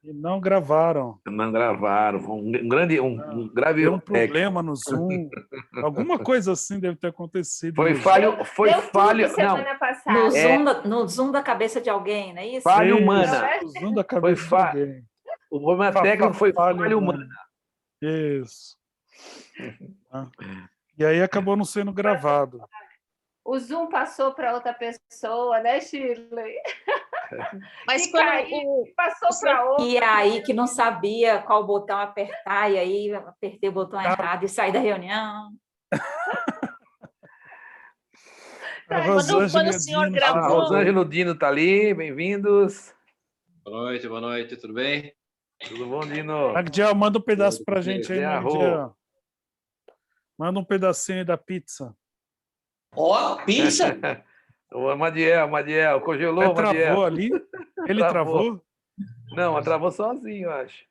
e não gravaram. Não gravaram. Foi um grave Deu um erro técnico. problema no Zoom. Alguma coisa assim deve ter acontecido. Foi no falho. Zoom. Foi Deu falho. tudo Não, semana passada. No zoom da cabeça de alguém, não é isso? falha Isso, humana. o Zoom da cabeça de alguém. O problema técnico foi falha humana. Isso. E aí acabou não sendo gravado. O Zoom passou para outra pessoa, né, Shirley? Mas E quando caiu, passou para outra. E aí que não sabia qual botão apertar, e aí apertei o botão errado e saí da reunião. quando o senhor gravou... A Rosângela Dino está ali, bem-vindos. Boa noite, tudo bem? Tudo bom, Dino? Magdiel, manda um pedaço pra gente aí, Magdiel. Manda um pedacinho aí da pizza. Ó, pizza? O Madiel, congelou o Madiel. Travou ali? Ele travou? Não, travou sozinho, eu acho.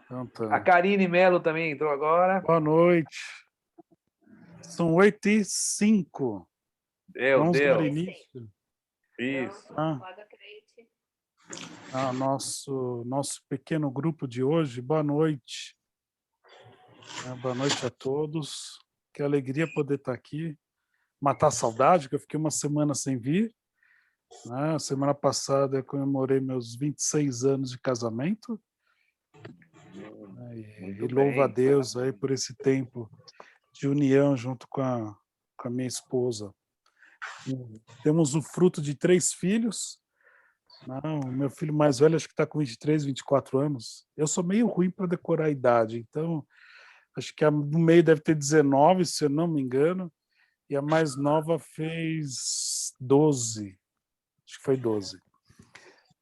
Então, tá. A Karine Melo também entrou agora. Boa noite. São 8h05. Vamos dar início. Isso. Nosso pequeno grupo de hoje. Boa noite. Boa noite a todos. Que alegria poder estar aqui. Matar a saudade, que eu fiquei uma semana sem vir. Semana passada eu comemorei meus 26 anos de casamento. E louvo a Deus aí por esse tempo de união junto com a minha esposa. Temos o fruto de 3 filhos. O meu filho mais velho acho que está com 23, 24 anos. Eu sou meio ruim para decorar a idade, então acho que a do meio deve ter 19, se eu não me engano, e a mais nova fez 12. Acho que foi 12.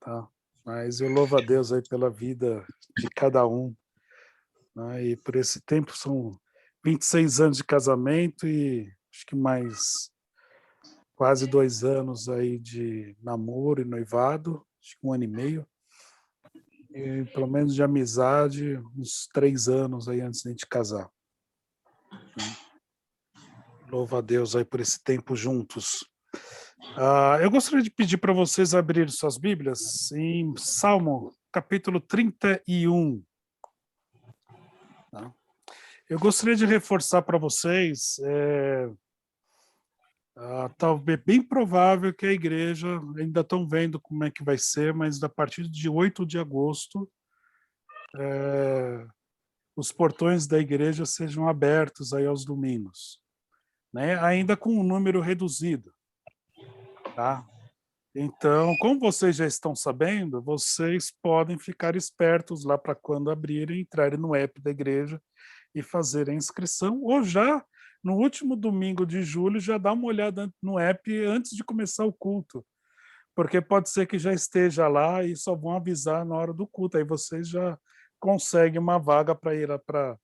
Tá? Mas eu louvo a Deus aí pela vida de cada um. E por esse tempo são 26 anos de casamento e acho que mais quase 2 anos aí de namoro e noivado, acho que 1 ano e meio. E pelo menos de amizade, uns 3 anos aí antes de a gente casar. Louvo a Deus aí por esse tempo juntos. Eu gostaria de pedir para vocês abrirem suas Bíblias em Salmo, capítulo 31. Eu gostaria de reforçar para vocês, talvez bem provável que a igreja, ainda estão vendo como é que vai ser, mas a partir de 8 de agosto, os portões da igreja sejam abertos aí aos domingos, né? Ainda com um número reduzido. Tá? Então, como vocês já estão sabendo, vocês podem ficar espertos lá para quando abrirem, entrarem no app da igreja e fazer a inscrição, ou já no último domingo de julho já dá uma olhada no app antes de começar o culto, porque pode ser que já esteja lá e só vão avisar na hora do culto, aí vocês já conseguem uma vaga para ir para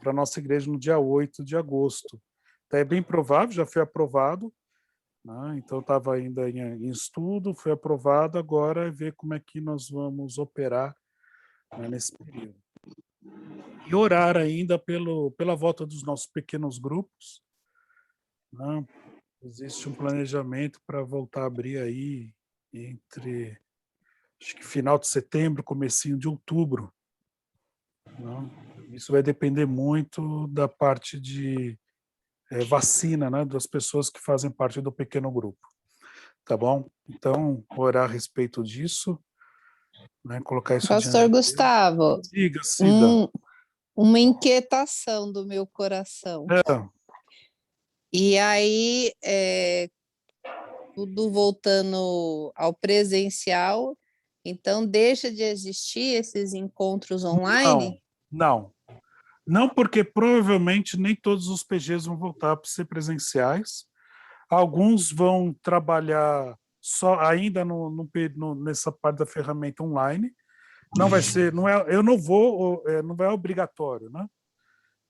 a nossa igreja no dia 8 de agosto. Então, é bem provável, já foi aprovado, né? Então estava ainda em estudo, foi aprovado, agora é ver como é que nós vamos operar, né, nesse período. E orar ainda pela volta dos nossos pequenos grupos, né? Existe um planejamento para voltar a abrir aí entre, acho que final de setembro, comecinho de outubro, né? Isso vai depender muito da parte de vacina, né, das pessoas que fazem parte do pequeno grupo. Tá bom? Então, orar a respeito disso, né, colocar isso Pastor Gustavo, diga, Cida. Uma inquietação do meu coração. E aí, tudo voltando ao presencial, então deixa de existir esses encontros online? Não, porque provavelmente nem todos os PGs vão voltar para ser presenciais. Alguns vão trabalhar só ainda nessa parte da ferramenta online. Não vai ser, não é obrigatório, né?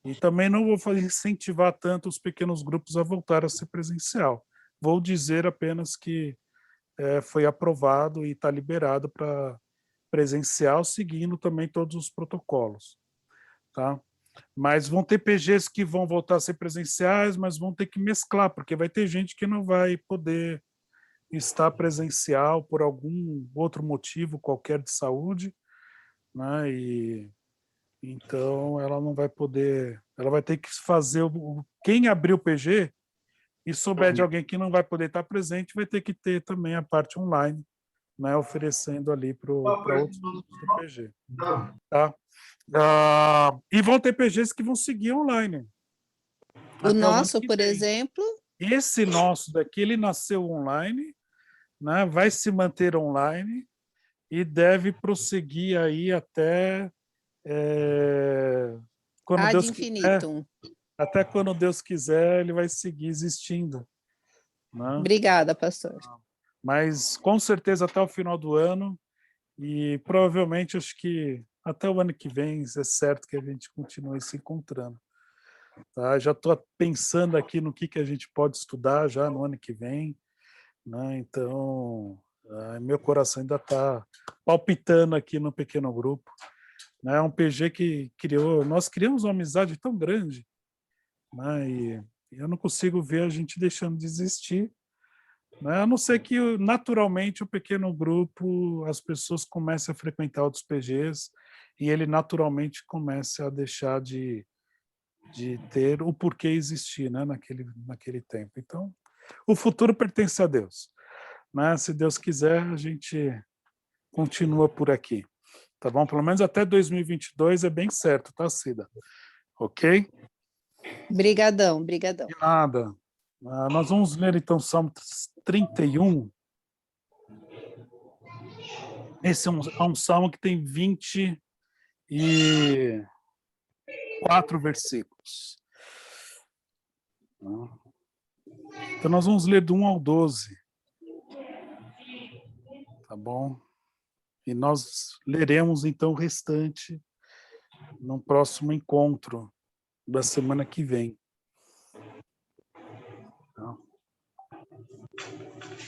E também não vou incentivar tanto os pequenos grupos a voltar a ser presencial. Vou dizer apenas que foi aprovado e está liberado para presencial, seguindo também todos os protocolos, tá? Mas vão ter PGs que vão voltar a ser presenciais, mas vão ter que mesclar, porque vai ter gente que não vai poder está presencial por algum outro motivo qualquer de saúde, né? E então ela não vai poder, ela vai ter que fazer quem abrir o PG e souber de alguém que não vai poder estar presente, vai ter que ter também a parte online, né, oferecendo ali para outros do PG. Tá? E vão ter PGs que vão seguir online. O nosso, por exemplo, Esse nosso daqui, ele nasceu online, né, vai se manter online e deve prosseguir aí até quando ad Deus quiser, infinitum. até quando Deus quiser, ele vai seguir existindo, né? Obrigada, pastor. Mas com certeza até o final do ano e provavelmente acho que até o ano que vem é certo que a gente continue se encontrando. Tá? Já estou pensando aqui no que a gente pode estudar já no ano que vem, né? Então meu coração ainda está palpitando aqui no pequeno grupo. É um PG que nós criamos uma amizade tão grande, né? E eu não consigo ver a gente deixando de existir, né? A não ser que naturalmente o pequeno grupo, as pessoas comecem a frequentar outros PGs e ele naturalmente comece a deixar de ter o porquê existir, né? naquele tempo. Então, o futuro pertence a Deus, né? Se Deus quiser, a gente continua por aqui. Tá bom? Pelo menos até 2022 é bem certo, tá, Cida? Ok? Brigadão, brigadão. De nada. Nós vamos ler então Salmo 31. Esse é um salmo que tem 24 versículos. Então nós vamos ler do 1 ao 12. Tá bom? E nós leremos então o restante no próximo encontro da semana que vem.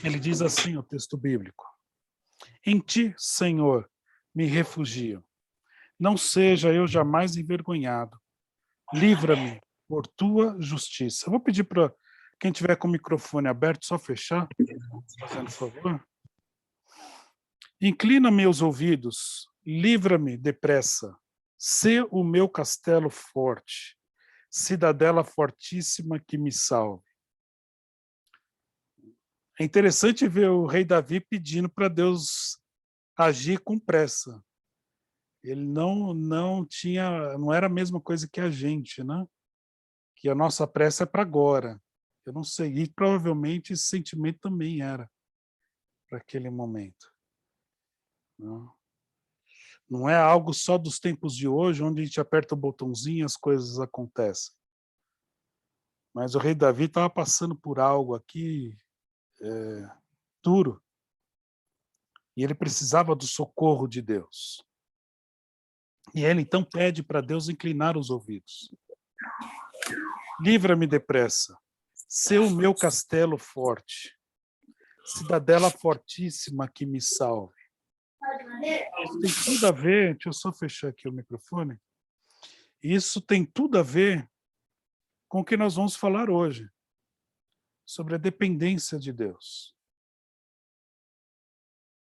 Ele diz assim, o texto bíblico: em ti, Senhor, me refugio. Não seja eu jamais envergonhado. Livra-me por tua justiça. Eu vou pedir para quem tiver com o microfone aberto, só fechar, fazendo favor. Inclina meus ouvidos, livra-me depressa. Sê o meu castelo forte, cidadela fortíssima que me salve. É interessante ver o rei Davi pedindo para Deus agir com pressa. Ele não era a mesma coisa que a gente, né? Que a nossa pressa é para agora. Eu não sei, e provavelmente esse sentimento também era para aquele momento. Não é algo só dos tempos de hoje, onde a gente aperta o botãozinho e as coisas acontecem. Mas o rei Davi estava passando por algo aqui duro. E ele precisava do socorro de Deus. E ele então pede para Deus inclinar os ouvidos. Livra-me depressa. Sê o meu castelo forte. Cidadela fortíssima que me salve. Isso tem tudo a ver, deixa eu só fechar aqui o microfone. Isso tem tudo a ver com o que nós vamos falar hoje, sobre a dependência de Deus.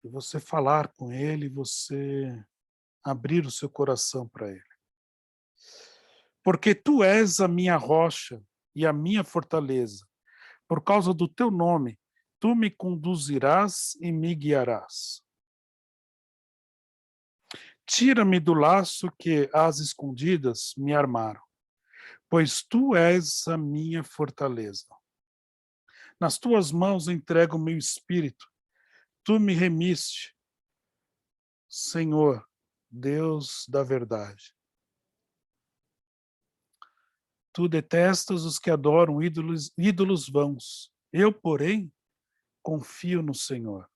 E você falar com Ele, você abrir o seu coração para Ele. Porque Tu és a minha rocha e a minha fortaleza. Por causa do Teu nome, Tu me conduzirás e me guiarás. Tira-me do laço que às escondidas me armaram, pois Tu és a minha fortaleza. Nas Tuas mãos entrego o meu espírito. Tu me remiste, Senhor, Deus da verdade. Tu detestas os que adoram ídolos vãos. Eu, porém, confio no Senhor.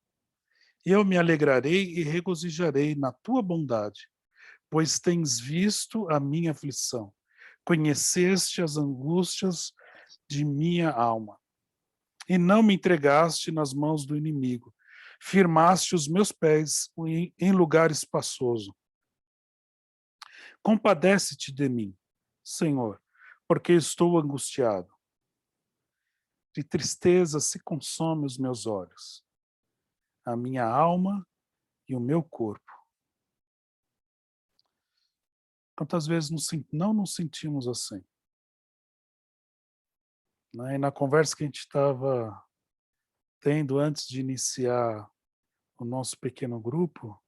Eu me alegrarei e regozijarei na tua bondade, pois tens visto a minha aflição, conheceste as angústias de minha alma, e não me entregaste nas mãos do inimigo, firmaste os meus pés em lugar espaçoso. Compadece-te de mim, Senhor, porque estou angustiado. De tristeza se consome os meus olhos. a minha alma e o meu corpo. Quantas vezes não nos sentimos assim? Né? E na conversa que a gente estava tendo antes de iniciar o nosso pequeno grupo,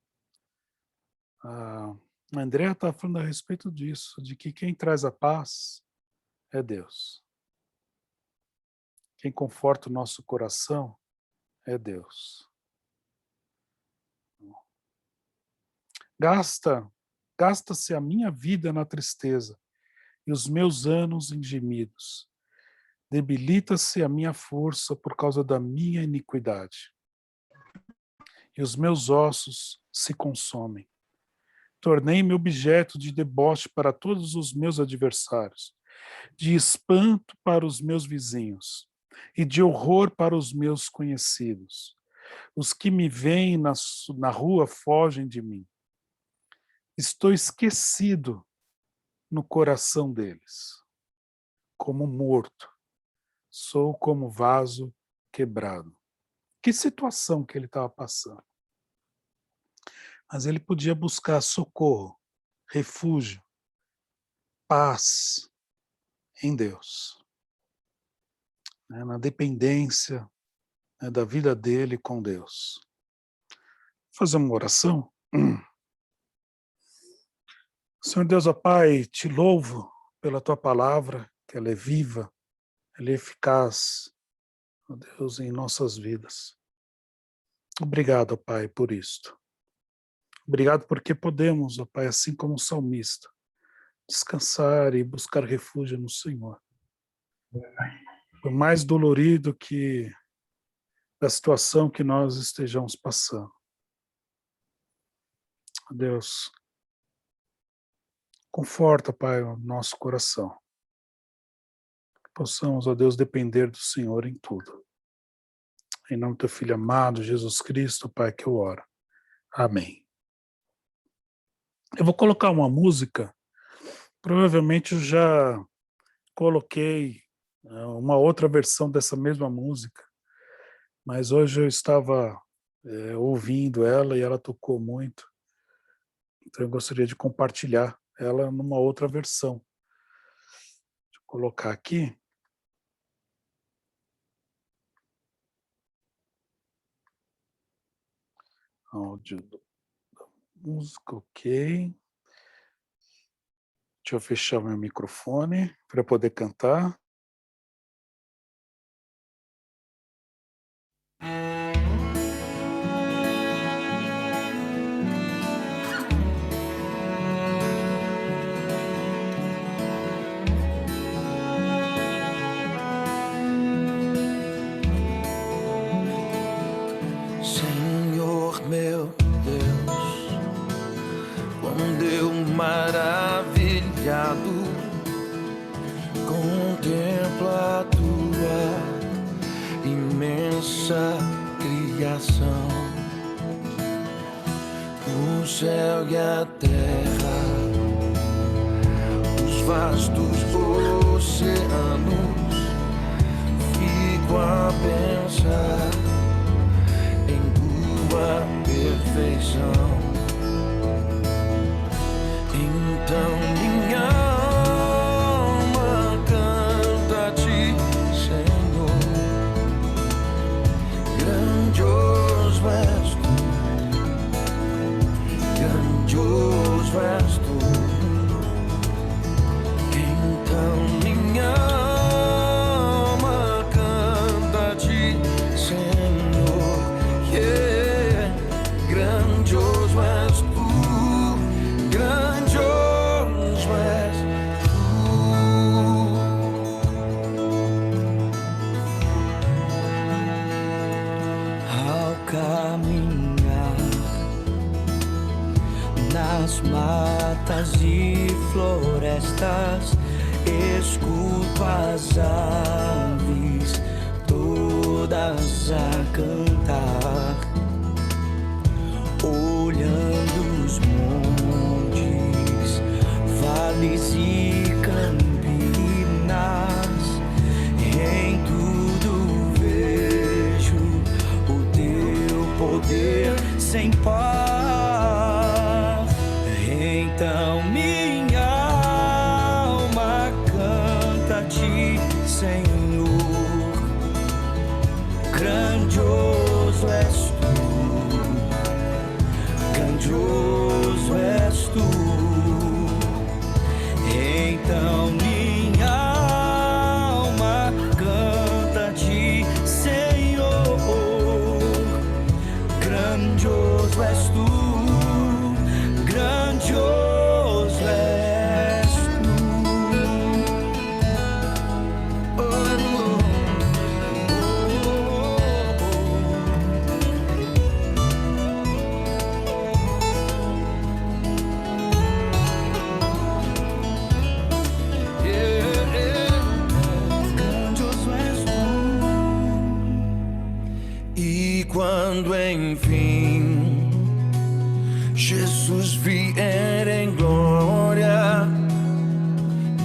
a Andrea estava falando a respeito disso, de que quem traz a paz é Deus. Quem conforta o nosso coração é Deus. Gasta-se a minha vida na tristeza e os meus anos em gemidos. Debilita-se a minha força por causa da minha iniquidade. E os meus ossos se consomem. Tornei-me objeto de deboche para todos os meus adversários, de espanto para os meus vizinhos e de horror para os meus conhecidos. Os que me veem na rua fogem de mim. Estou esquecido no coração deles, como morto. Sou como vaso quebrado. Que situação que ele estava passando. Mas ele podia buscar socorro, refúgio, paz em Deus. Na dependência da vida dele com Deus. Vou fazer uma oração. Senhor Deus, ó Pai, te louvo pela tua palavra, que ela é viva, ela é eficaz, ó Deus, em nossas vidas. Obrigado, ó Pai, por isto. Obrigado porque podemos, ó Pai, assim como o salmista, descansar e buscar refúgio no Senhor. Por mais dolorido que a situação que nós estejamos passando. Deus, conforta, Pai, o nosso coração. Que possamos, ó Deus, depender do Senhor em tudo. Em nome do teu Filho amado, Jesus Cristo, Pai, que eu oro. Amém. Eu vou colocar uma música, provavelmente eu já coloquei uma outra versão dessa mesma música, mas hoje eu estava ouvindo ela e ela tocou muito, então eu gostaria de compartilhar ela numa outra versão. Deixa eu colocar aqui. Áudio da música, ok. Deixa eu fechar meu microfone para poder cantar. Senhor meu Deus, quando eu maravilhado contemplo a tua imensa criação, o céu e a terra, os vastos oceanos, fico a pensar em tua perfeição. Então minha alma canta a ti, Senhor. Grandioso és tu, grandioso és tu. Então minha alma canta a ti, Senhor. Yeah. Grandioso és tu, grandioso és tu. Ao caminhar nas matas e florestas, escuto as aves todas a cantar, olhando os montes, vales e campinas, em tudo vejo o teu poder. Senhor. Grandioso és tu, grandioso és tu. Então minha alma canta-te, Senhor. Grandioso és tu, grandioso és tu. Grandioso és tu. E quando enfim Jesus vier em glória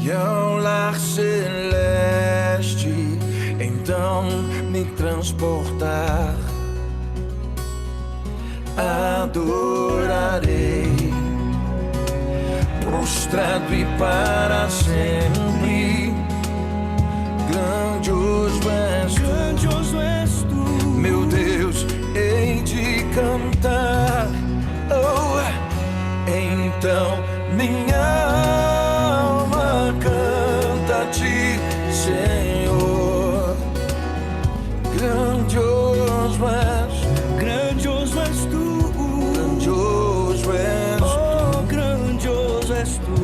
e ao lar celeste, então me transportar, adorarei, prostrado e para sempre. Grandioso és tu, meu Deus, hei de cantar. Oh, então minha alma canta-te, Senhor. Grandioso és tu, grandioso és tu, grandioso és tu.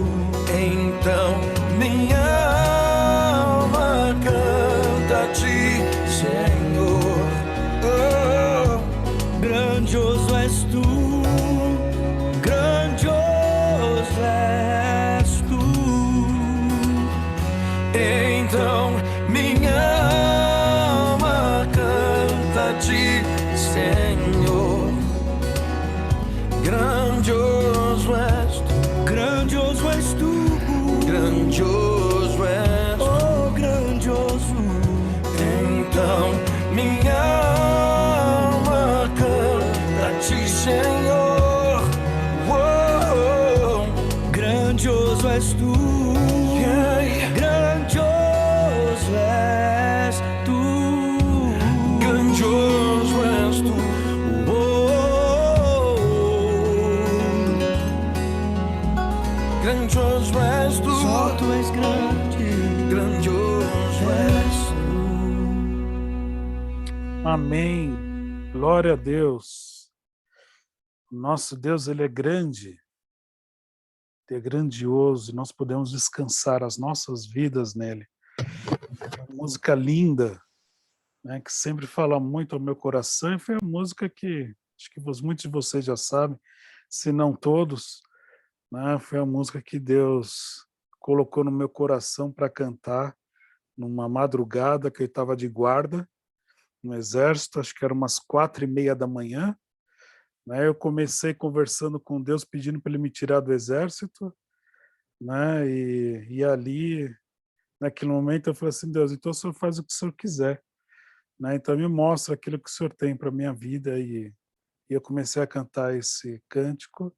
Então minha alma canta-te, Senhor. Oh, grandioso és tu, grandioso és tu. Então minha alma canta-te, Senhor. Grandioso és tu, grandioso és tu, grandioso és tu. Oh, grandioso. Então minha alma canta-te, Senhor. Oh, grandioso és tu, grandioso és tu, grandioso és tu. Grandioso és tu, só tu és grande, grandioso és tu. Amém. Glória a Deus. O nosso Deus, ele é grande, ele é grandioso, e nós podemos descansar as nossas vidas nele. Uma música linda, né, que sempre fala muito ao meu coração, e foi a música que acho que muitos de vocês já sabem, se não todos, né, foi a música que Deus colocou no meu coração para cantar numa madrugada que eu estava de guarda no exército, acho que era umas 4:30 da manhã, né, eu comecei conversando com Deus, pedindo para ele me tirar do exército, né, e ali, naquele momento eu falei assim, Deus, então o Senhor faz o que o Senhor quiser, né, então me mostra aquilo que o Senhor tem para minha vida, e eu comecei a cantar esse cântico,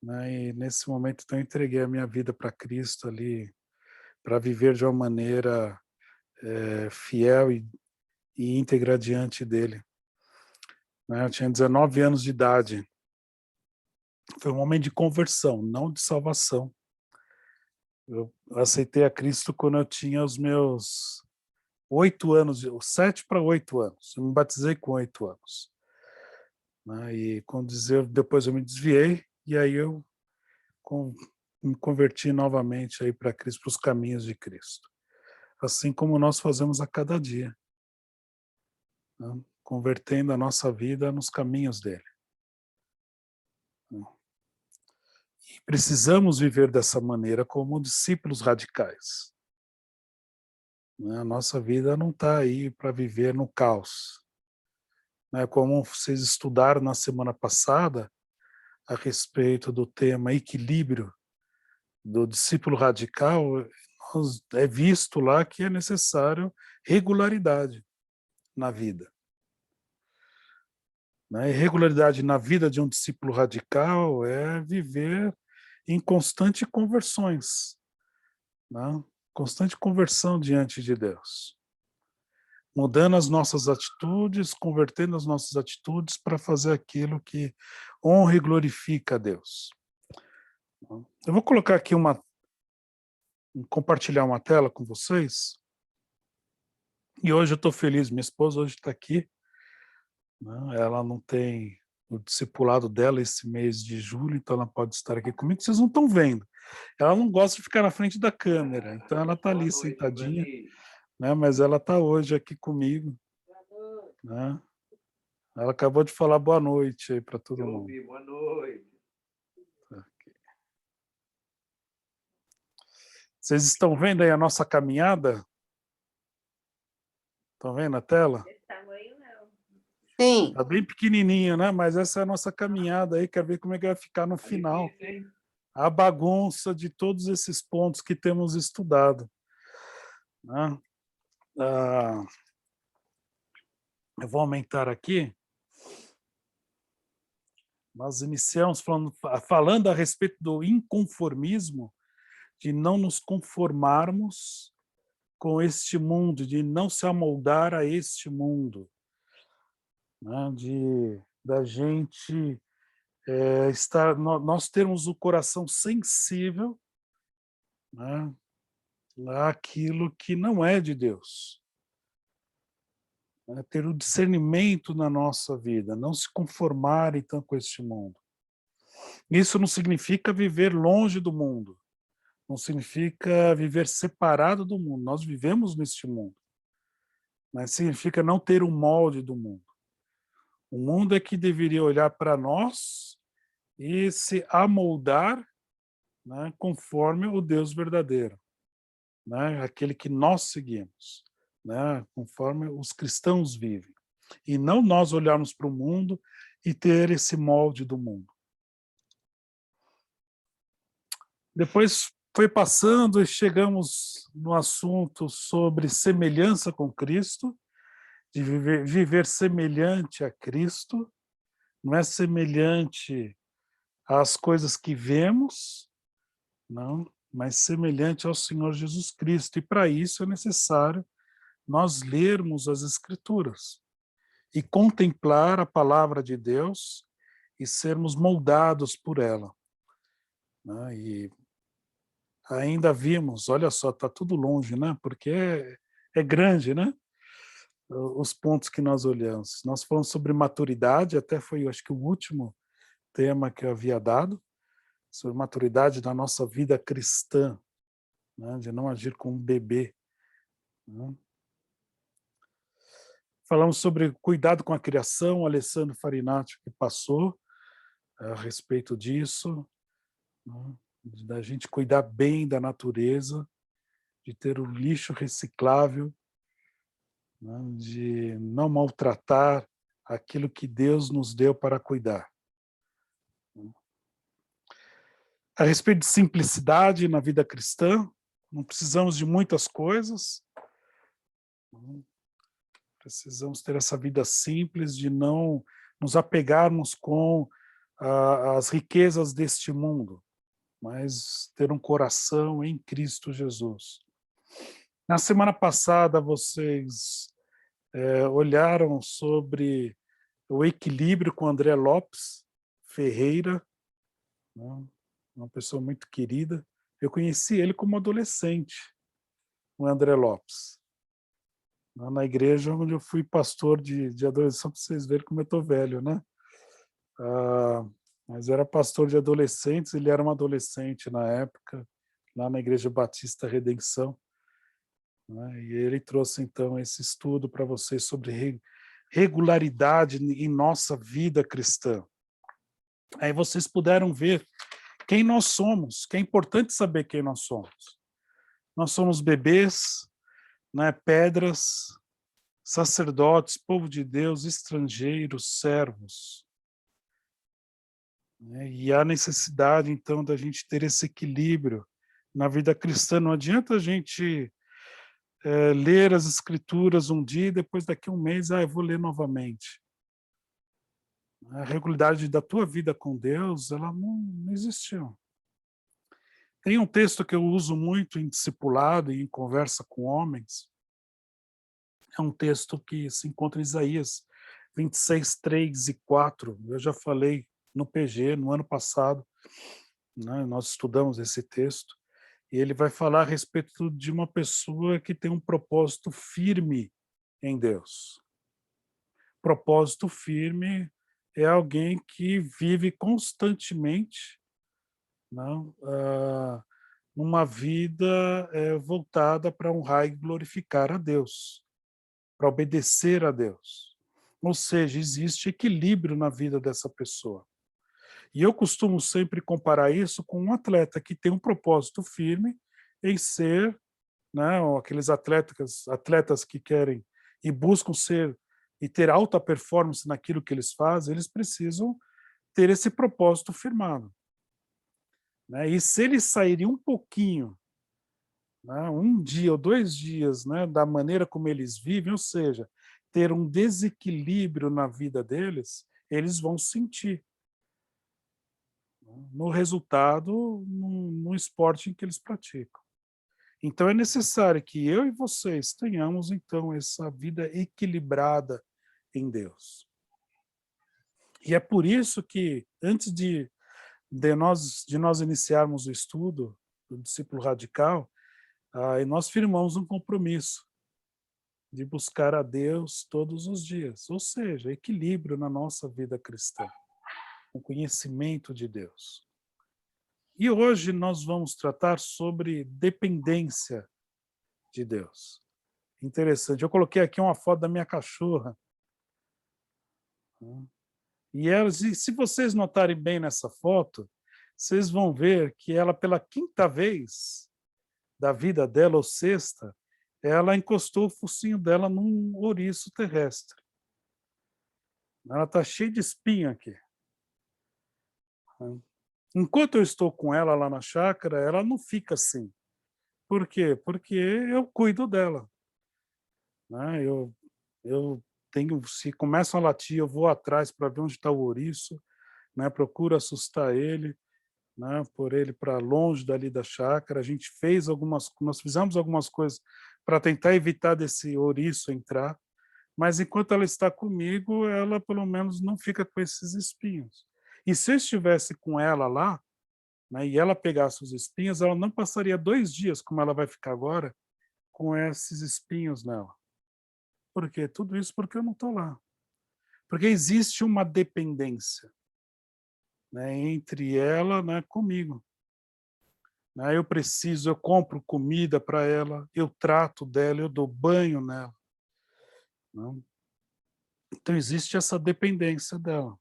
né, e nesse momento então eu entreguei a minha vida para Cristo ali, para viver de uma maneira fiel e íntegra diante dele. Né, eu tinha 19 anos de idade. Foi um momento de conversão, não de salvação. Eu aceitei a Cristo quando eu tinha os meus 8 anos, 7 para 8 anos. Eu me batizei com 8 anos. Né, e depois eu me desviei, e aí eu me converti novamente aí para Cristo, para os caminhos de Cristo. Assim como nós fazemos a cada dia, né, convertendo a nossa vida nos caminhos dele. E precisamos viver dessa maneira como discípulos radicais. Né, a nossa vida não está aí para viver no caos. Né, como vocês estudaram na semana passada, a respeito do tema equilíbrio do discípulo radical, é visto lá que é necessário regularidade na vida. Né? E regularidade na vida de um discípulo radical é viver em constante conversões. Né? constante conversão diante de Deus. Mudando as nossas atitudes, convertendo as nossas atitudes para fazer aquilo que honra e glorifica a Deus. Eu vou colocar aqui compartilhar uma tela com vocês. E hoje eu estou feliz, minha esposa hoje está aqui. Né? Ela não tem o discipulado dela esse mês de julho, então ela pode estar aqui comigo. Vocês não estão vendo. Ela não gosta de ficar na frente da câmera, então ela está ali sentadinha. Né? Mas ela está hoje aqui comigo. Né? Ela acabou de falar boa noite aí para todo mundo. Boa noite. Vocês estão vendo aí a nossa caminhada? Estão vendo a tela? Desse tamanho, não. Sim. Está bem pequenininho, né? Mas essa é a nossa caminhada aí. Quero ver como é que vai ficar no final. A bagunça de todos esses pontos que temos estudado. Né? Eu vou aumentar aqui. Nós iniciamos falando a respeito do inconformismo, de não nos conformarmos com este mundo, de não se amoldar a este mundo, né? Da gente nós termos o coração sensível, né? Àquilo que não é de Deus. Ter o discernimento na nossa vida, não se conformar então com este mundo. Isso não significa viver longe do mundo, não significa viver separado do mundo, nós vivemos neste mundo, mas significa não ter o molde do mundo. O mundo é que deveria olhar para nós e se amoldar, né, conforme o Deus verdadeiro, né, aquele que nós seguimos. Né, conforme os cristãos vivem, e não nós olharmos para o mundo e ter esse molde do mundo. Depois foi passando e chegamos no assunto sobre semelhança com Cristo, de viver semelhante a Cristo, não é semelhante às coisas que vemos, não, mas semelhante ao Senhor Jesus Cristo, e para isso é necessário nós lermos as Escrituras e contemplar a palavra de Deus e sermos moldados por ela. Né? E ainda vimos, olha só, está tudo longe, né? Porque é grande, né? Os pontos que nós olhamos. Nós falamos sobre maturidade, até foi, eu acho que o último tema que eu havia dado, sobre maturidade da nossa vida cristã, né? De não agir como um bebê. Né? Falamos sobre cuidado com a criação, o Alessandro Farinati que passou a respeito disso, né? Da gente cuidar bem da natureza, de ter o lixo reciclável, né? De não maltratar aquilo que Deus nos deu para cuidar. A respeito de simplicidade na vida cristã, não precisamos de muitas coisas, precisamos ter essa vida simples, de não nos apegarmos com as riquezas deste mundo, mas ter um coração em Cristo Jesus. Na semana passada, vocês olharam sobre o equilíbrio com André Lopes Ferreira, né? Uma pessoa muito querida. Eu conheci ele como adolescente, o André Lopes. Na igreja onde eu fui pastor de adolescente, para vocês verem como eu estou velho, né? Mas era pastor de adolescentes, ele era um adolescente na época, lá na Igreja Batista Redenção. Né? E ele trouxe, então, esse estudo para vocês sobre regularidade em nossa vida cristã. Aí vocês puderam ver quem nós somos, que é importante saber quem nós somos. Nós somos bebês, né, pedras, sacerdotes, povo de Deus, estrangeiros, servos. E há necessidade, então, da gente ter esse equilíbrio na vida cristã. Não adianta a gente ler as Escrituras um dia e depois daqui a um mês, eu vou ler novamente. A regularidade da tua vida com Deus, ela não existiu. Tem um texto que eu uso muito em discipulado e em conversa com homens. É um texto que se encontra em Isaías 26, 3 e 4. Eu já falei no PG, no ano passado, né, nós estudamos esse texto, e ele vai falar a respeito de uma pessoa que tem um propósito firme em Deus. Propósito firme é alguém que vive constantemente, não, numa vida voltada para honrar e glorificar a Deus, para obedecer a Deus. Ou seja, existe equilíbrio na vida dessa pessoa. E eu costumo sempre comparar isso com um atleta que tem um propósito firme em ser, né, aqueles atletas que querem e buscam ser e ter alta performance naquilo que eles fazem, eles precisam ter esse propósito firmado. Né? E se eles saírem um pouquinho, né, um dia ou 2 dias, né, da maneira como eles vivem, ou seja, ter um desequilíbrio na vida deles, eles vão sentir no resultado, no esporte em que eles praticam. Então é necessário que eu e vocês tenhamos, então, essa vida equilibrada em Deus. E é por isso que, antes de nós iniciarmos o estudo do discípulo radical, nós firmamos um compromisso de buscar a Deus todos os dias, ou seja, equilíbrio na nossa vida cristã, o conhecimento de Deus. E hoje nós vamos tratar sobre dependência de Deus. Interessante, eu coloquei aqui uma foto da minha cachorra. E se vocês notarem bem nessa foto, vocês vão ver que ela, pela 5ª vez da vida dela, ou 6ª, ela encostou o focinho dela num ouriço terrestre. Ela está cheia de espinho aqui. Enquanto eu estou com ela lá na chácara, ela não fica assim. Por quê? Porque eu cuido dela. Né? Eu tenho, se começam a latir, eu vou atrás para ver onde está o ouriço, né? Procuro assustar ele, né? Por ele para longe dali da chácara. Nós fizemos algumas coisas para tentar evitar desse ouriço entrar, mas enquanto ela está comigo, ela pelo menos não fica com esses espinhos. E se eu estivesse com ela lá, né, e ela pegasse os espinhos, ela não passaria 2 dias, como ela vai ficar agora, com esses espinhos nela. Por quê? Tudo isso porque eu não estou lá. Porque existe uma dependência, né, entre ela, né, comigo. Né, eu compro comida para ela, eu trato dela, eu dou banho nela. Né? Então existe essa dependência dela.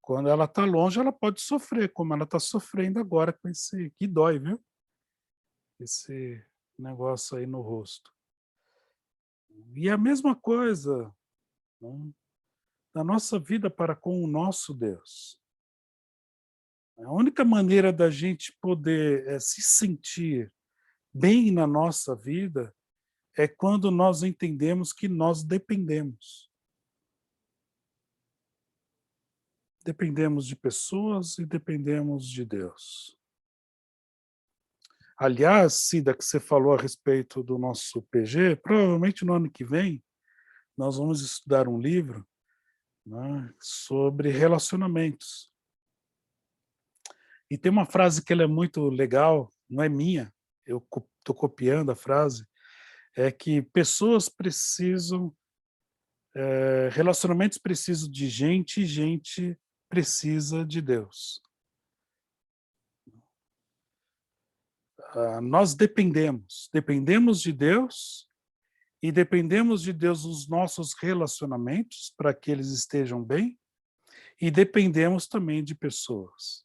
Quando ela está longe, ela pode sofrer, como ela está sofrendo agora com esse... Que dói, viu? Esse negócio aí no rosto. E a mesma coisa, né, na nossa vida para com o nosso Deus. A única maneira da gente poder se sentir bem na nossa vida é quando nós entendemos que nós dependemos. Dependemos de pessoas e dependemos de Deus. Aliás, Cida, que você falou a respeito do nosso PG, provavelmente no ano que vem nós vamos estudar um livro, né, sobre relacionamentos. E tem uma frase que ela é muito legal, não é minha, eu estou copiando a frase, é que pessoas precisam, relacionamentos precisam de gente e gente precisa de Deus. Nós dependemos de Deus e dependemos de Deus nos nossos relacionamentos para que eles estejam bem e dependemos também de pessoas.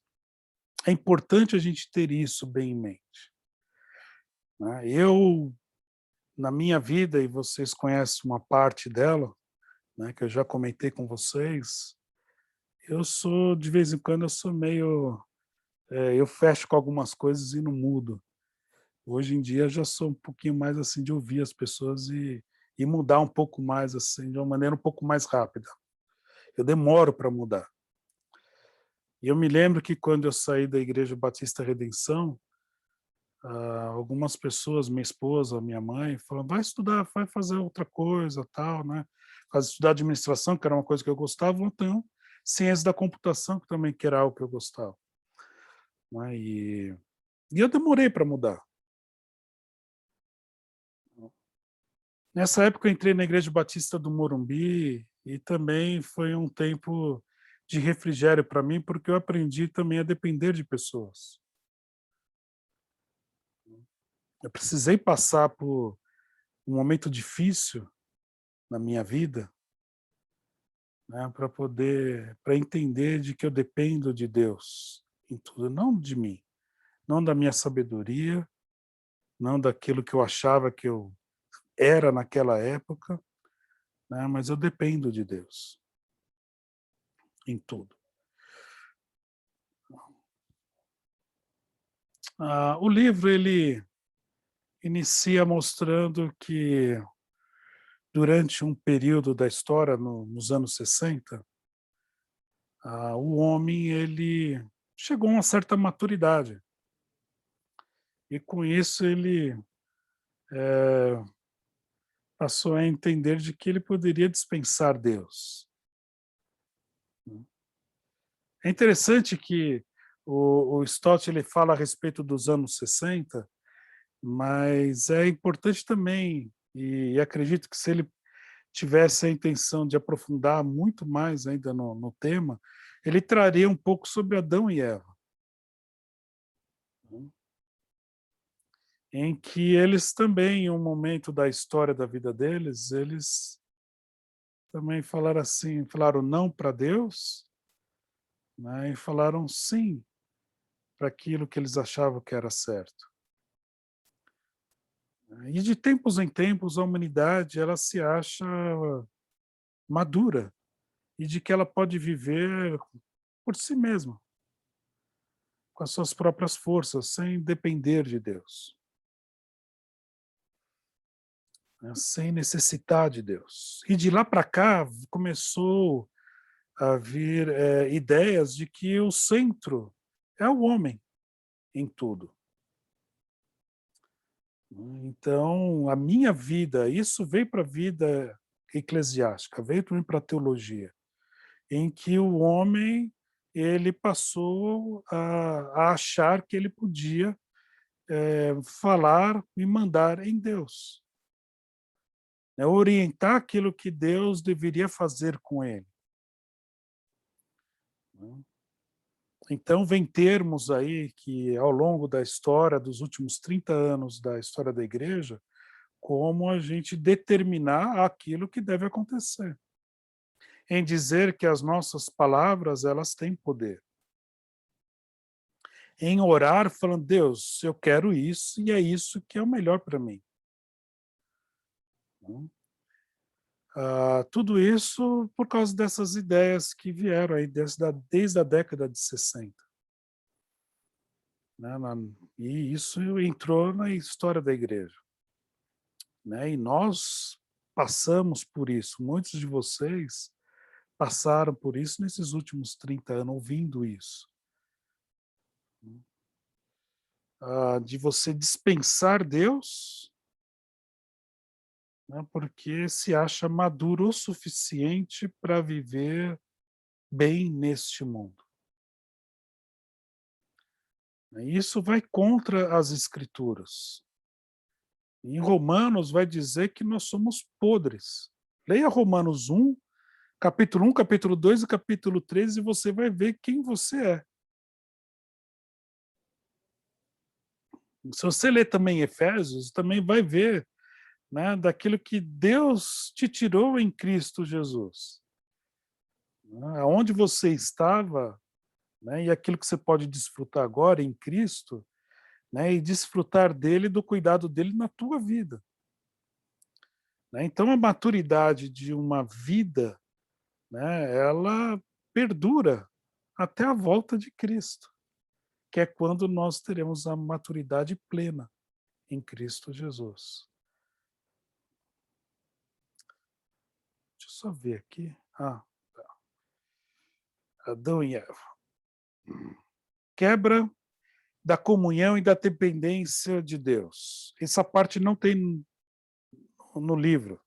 É importante a gente ter isso bem em mente. Eu, na minha vida, e vocês conhecem uma parte dela, né, que eu já comentei com vocês, eu sou, de vez em quando, eu sou meio... eu fecho com algumas coisas e não mudo. Hoje em dia, eu já sou um pouquinho mais assim de ouvir as pessoas e mudar um pouco mais, assim, de uma maneira um pouco mais rápida. Eu demoro para mudar. E eu me lembro que quando eu saí da Igreja Batista Redenção, algumas pessoas, minha esposa, minha mãe, falaram, vai estudar, vai fazer outra coisa, tal, né? Estudar administração, que era uma coisa que eu gostava, ou então ciência da computação, que também que era algo que eu gostava. Né? E eu demorei para mudar. Nessa época eu entrei na Igreja Batista do Morumbi e também foi um tempo de refrigério para mim, porque eu aprendi também a depender de pessoas. Eu precisei passar por um momento difícil na minha vida, né, para entender de que eu dependo de Deus em tudo, não de mim, não da minha sabedoria, não daquilo que eu achava que eu era naquela época, né, mas eu dependo de Deus em tudo. O livro ele inicia mostrando que durante um período da história, nos anos 60, o homem ele chegou a uma certa maturidade. E com isso ele passou a entender de que ele poderia dispensar Deus. É interessante que o Stott ele fala a respeito dos anos 60, mas é importante também, e acredito que se ele tivesse a intenção de aprofundar muito mais ainda no tema, ele traria um pouco sobre Adão e Eva, em que eles também, em um momento da história da vida deles, eles também falaram assim, falaram não para Deus, né, e falaram sim para aquilo que eles achavam que era certo. E de tempos em tempos a humanidade ela se acha madura e de que ela pode viver por si mesma, com as suas próprias forças, sem depender de Deus, né, sem necessitar de Deus. E de lá para cá começou a vir ideias de que o centro é o homem em tudo. Então, a minha vida, isso veio para a vida eclesiástica, veio também para a teologia, em que o homem ele passou a achar que ele podia falar e mandar em Deus, né, orientar aquilo que Deus deveria fazer com ele. Então, vem termos aí que, ao longo da história, dos últimos 30 anos da história da igreja, como a gente determinar aquilo que deve acontecer. Em dizer que as nossas palavras, elas têm poder. Em orar, falando, Deus, eu quero isso e é isso que é o melhor para mim. Tudo isso por causa dessas ideias que vieram aí desde a década de 60. Né, e isso entrou na história da igreja. Né, e nós passamos por isso, muitos de vocês passaram por isso nesses últimos 30 anos, ouvindo isso. De você dispensar Deus, né, porque se acha maduro o suficiente para viver bem neste mundo. Isso vai contra as Escrituras. Em Romanos vai dizer que nós somos podres. Leia Romanos 1, capítulo 1, capítulo 2 e capítulo 13 e você vai ver quem você é. Se você ler também Efésios, também vai ver, né, daquilo que Deus te tirou em Cristo Jesus. Aonde você estava, né, e aquilo que você pode desfrutar agora em Cristo, né, e desfrutar dele, do cuidado dele na tua vida. Né? Então, a maturidade de uma vida, né, ela perdura até a volta de Cristo, que é quando nós teremos a maturidade plena em Cristo Jesus. Deixa eu só ver aqui. Tá. Adão e Eva. Quebra da comunhão e da dependência de Deus. Essa parte não tem no livro.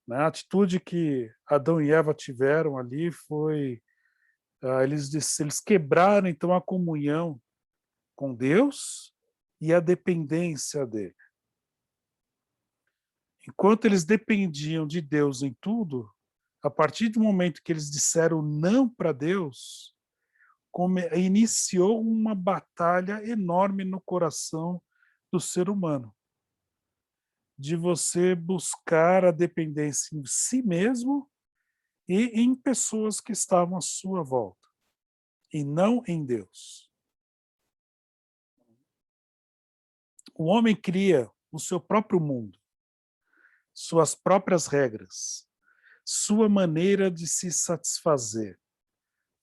A atitude que Adão e Eva tiveram ali foi, eles quebraram então a comunhão com Deus e a dependência dele. Enquanto eles dependiam de Deus em tudo, a partir do momento que eles disseram não para Deus, iniciou uma batalha enorme no coração do ser humano, de você buscar a dependência em si mesmo e em pessoas que estavam à sua volta, e não em Deus. O homem cria o seu próprio mundo, suas próprias regras, sua maneira de se satisfazer,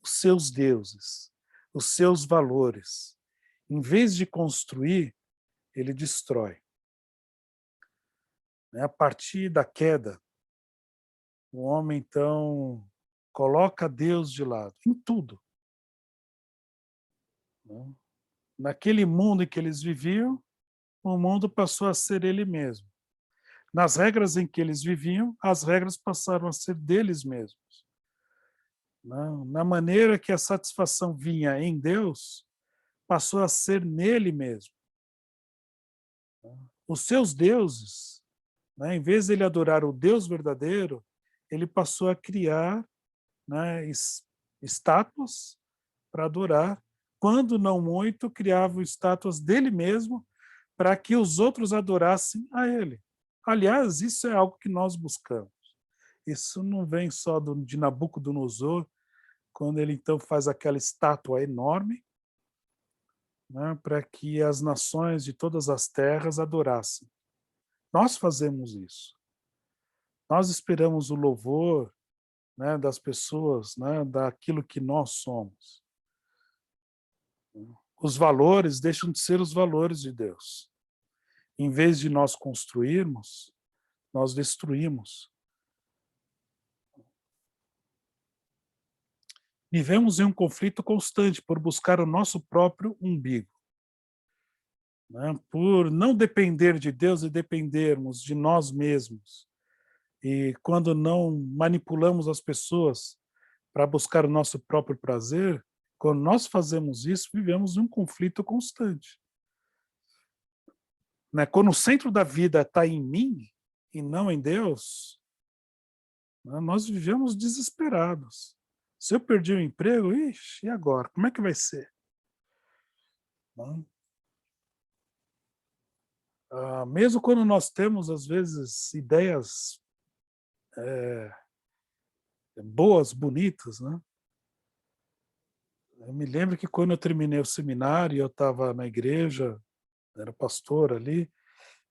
os seus deuses, os seus valores. Em vez de construir, ele destrói. A partir da queda, o homem, então, coloca Deus de lado, em tudo. Naquele mundo em que eles viviam, o mundo passou a ser ele mesmo. Nas regras em que eles viviam, as regras passaram a ser deles mesmos. Na maneira que a satisfação vinha em Deus, passou a ser nele mesmo. Os seus deuses, em vez de ele adorar o Deus verdadeiro, ele passou a criar estátuas para adorar, quando não muito, criava estátuas dele mesmo para que os outros adorassem a ele. Aliás, isso é algo que nós buscamos. Isso não vem só de Nabucodonosor, quando ele então faz aquela estátua enorme, para que as nações de todas as terras adorassem. Nós fazemos isso. Nós esperamos o louvor das pessoas, daquilo que nós somos. Os valores deixam de ser os valores de Deus. Em vez de nós construirmos, nós destruímos. Vivemos em um conflito constante por buscar o nosso próprio umbigo. Por não depender de Deus e dependermos de nós mesmos. E quando não manipulamos as pessoas para buscar o nosso próprio prazer, quando nós fazemos isso, vivemos em um conflito constante. Quando o centro da vida está em mim e não em Deus, nós vivemos desesperados. Se eu perdi o emprego, ixi, e agora? Como é que vai ser? Mesmo quando nós temos, às vezes, ideias boas, bonitas, Eu me lembro que quando eu terminei o seminário, eu estava na igreja, era pastor ali,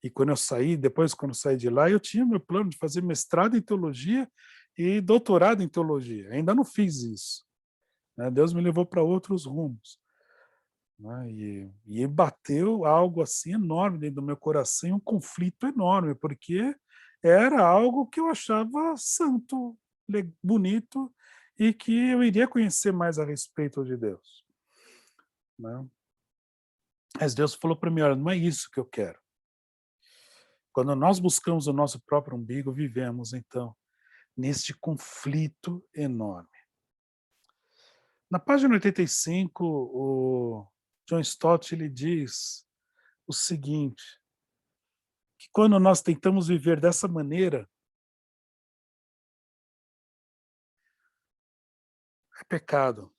e quando eu saí, depois quando eu saí de lá, eu tinha meu plano de fazer mestrado em teologia e doutorado em teologia. Ainda não fiz isso. Deus me levou para outros rumos. E bateu algo assim enorme dentro do meu coração, um conflito enorme, porque era algo que eu achava santo, bonito, e que eu iria conhecer mais a respeito de Deus. Mas Deus falou para mim, olha, não é isso que eu quero. Quando nós buscamos o nosso próprio umbigo, vivemos, então, neste conflito enorme. Na página 85, o John Stott ele diz o seguinte, que quando nós tentamos viver dessa maneira, é pecado.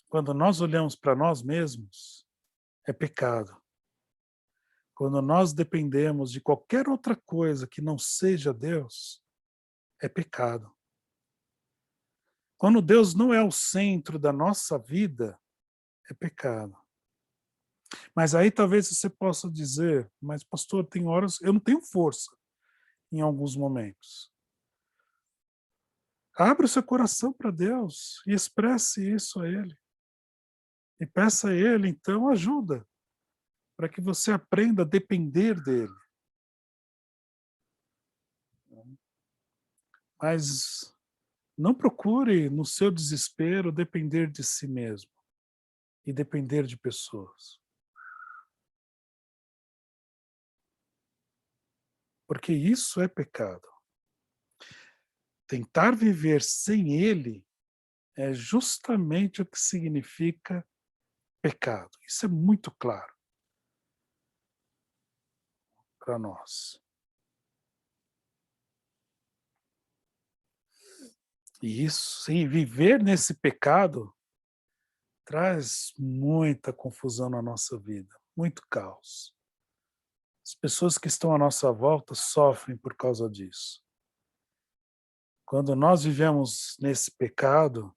Quando nós olhamos para nós mesmos, é pecado. Quando nós dependemos de qualquer outra coisa que não seja Deus, é pecado. Quando Deus não é o centro da nossa vida, é pecado. Mas aí talvez você possa dizer, mas pastor, tem horas, eu não tenho força em alguns momentos. Abra o seu coração para Deus e expresse isso a Ele. E peça a Ele, então, ajuda, para que você aprenda a depender dEle. Mas Não procure, no seu desespero, depender de si mesmo e depender de pessoas. Porque isso é pecado. Tentar viver sem ele é justamente o que significa pecado. Isso é muito claro para nós. E isso, e viver nesse pecado traz muita confusão na nossa vida, muito caos. As pessoas que estão à nossa volta sofrem por causa disso. Quando nós vivemos nesse pecado,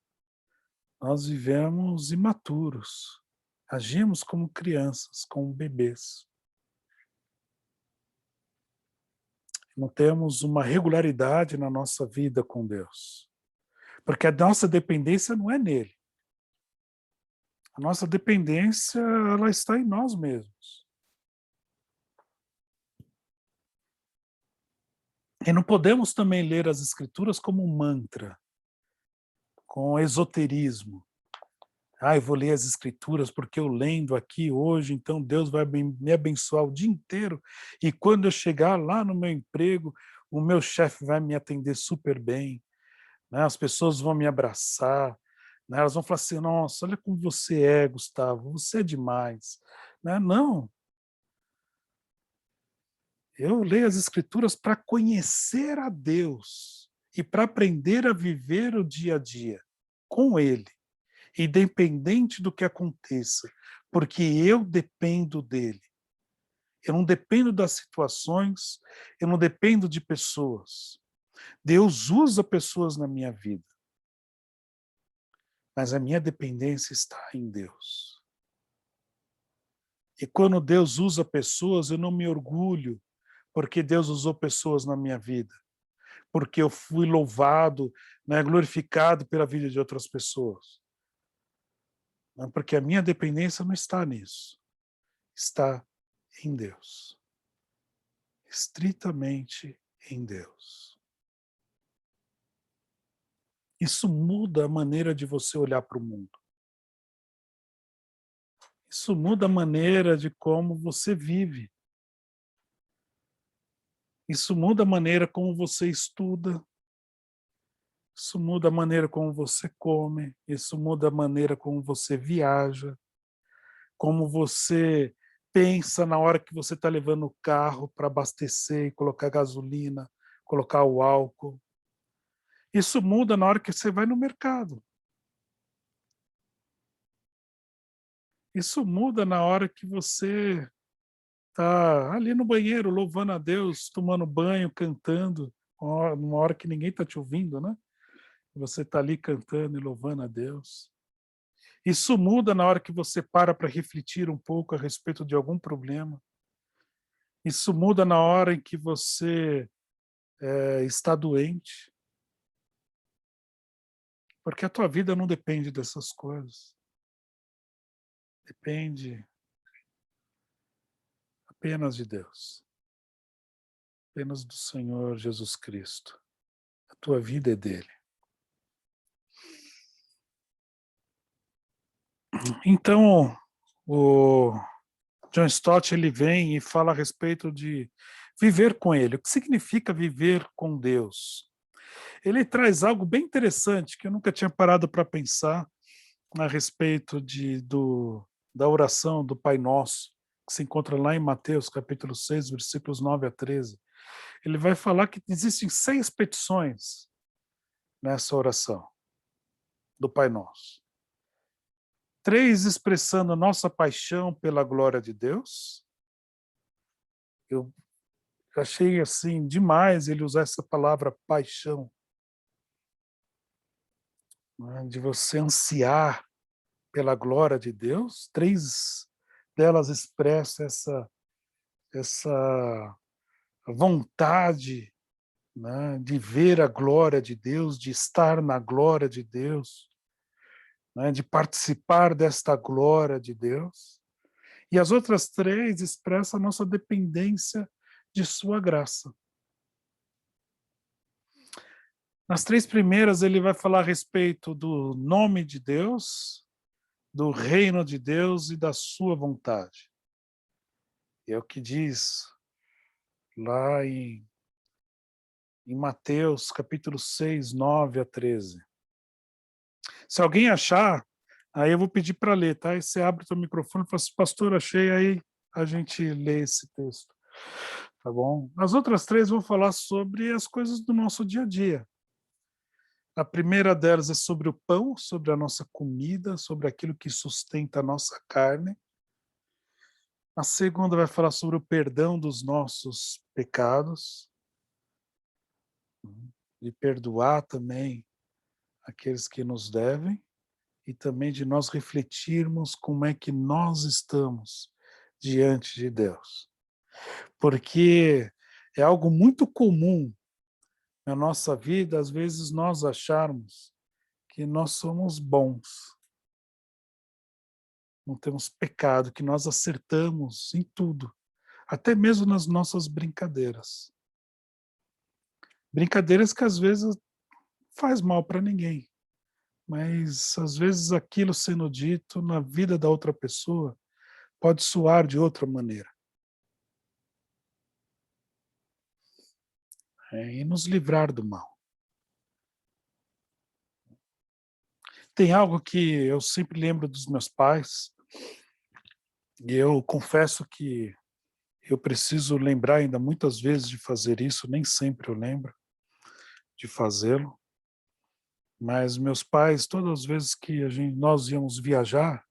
nós vivemos imaturos, agimos como crianças, como bebês. Não temos uma regularidade na nossa vida com Deus. Porque a nossa dependência não é nele. A nossa dependência, ela está em nós mesmos. E não podemos também ler as Escrituras como um mantra, com esoterismo. Eu vou ler as Escrituras porque eu lendo aqui hoje, então Deus vai me abençoar o dia inteiro e quando eu chegar lá no meu emprego, o meu chefe vai me atender super bem, né? As pessoas vão me abraçar, né? Elas vão falar assim, nossa, olha como você é, Gustavo, você é demais. Né? Não. Eu leio as Escrituras para conhecer a Deus e para aprender a viver o dia a dia com Ele. Independente do que aconteça, porque eu dependo dele. Eu não dependo das situações, eu não dependo de pessoas. Deus usa pessoas na minha vida, mas a minha dependência está em Deus. E quando Deus usa pessoas, eu não me orgulho, porque Deus usou pessoas na minha vida, porque eu fui louvado, né, glorificado pela vida de outras pessoas. Porque a minha dependência não está nisso. Está em Deus. Estritamente em Deus. Isso muda a maneira de você olhar para o mundo. Isso muda a maneira de como você vive. Isso muda a maneira como você estuda. Isso muda a maneira como você come, isso muda a maneira como você viaja, como você pensa na hora que você está levando o carro para abastecer e colocar gasolina, colocar o álcool. Isso muda na hora que você vai no mercado. Isso muda na hora que você está ali no banheiro, louvando a Deus, tomando banho, cantando, numa hora que ninguém está te ouvindo, né? Você está ali cantando e louvando a Deus. Isso muda na hora que você para refletir um pouco a respeito de algum problema. Isso muda na hora em que você está doente. Porque a tua vida não depende dessas coisas. Depende apenas de Deus. Apenas do Senhor Jesus Cristo. A tua vida é dele. Então, o John Stott ele vem e fala a respeito de viver com ele. O que significa viver com Deus? Ele traz algo bem interessante que eu nunca tinha parado para pensar a respeito da oração do Pai Nosso, que se encontra lá em Mateus, capítulo 6, versículos 9 a 13. Ele vai falar que existem 6 petições nessa oração do Pai Nosso. 3 expressando nossa paixão pela glória de Deus. Eu achei assim demais ele usar essa palavra paixão, né, de você ansiar pela glória de Deus. 3 delas expressam essa vontade, né, de ver a glória de Deus, de estar na glória de Deus, né, de participar desta glória de Deus. E as outras 3 expressam a nossa dependência de sua graça. Nas 3 primeiras, ele vai falar a respeito do nome de Deus, do reino de Deus e da sua vontade. É o que diz lá em Mateus, capítulo 6, 9 a 13. Se alguém achar, aí eu vou pedir para ler, tá? Aí você abre o seu microfone e fala assim, pastor, achei, aí a gente lê esse texto, tá bom? As outras 3 vão falar sobre as coisas do nosso dia a dia. A primeira delas é sobre o pão, sobre a nossa comida, sobre aquilo que sustenta a nossa carne. A segunda vai falar sobre o perdão dos nossos pecados, de perdoar também aqueles que nos devem, e também de nós refletirmos como é que nós estamos diante de Deus. Porque é algo muito comum na nossa vida, às vezes nós acharmos que nós somos bons, não temos pecado, que nós acertamos em tudo, até mesmo nas nossas brincadeiras. Brincadeiras que às vezes faz mal para ninguém, mas às vezes aquilo sendo dito na vida da outra pessoa pode soar de outra maneira. E nos livrar do mal. Tem algo que eu sempre lembro dos meus pais, e eu confesso que eu preciso lembrar ainda muitas vezes de fazer isso, nem sempre eu lembro de fazê-lo, mas meus pais, todas as vezes que nós íamos viajar,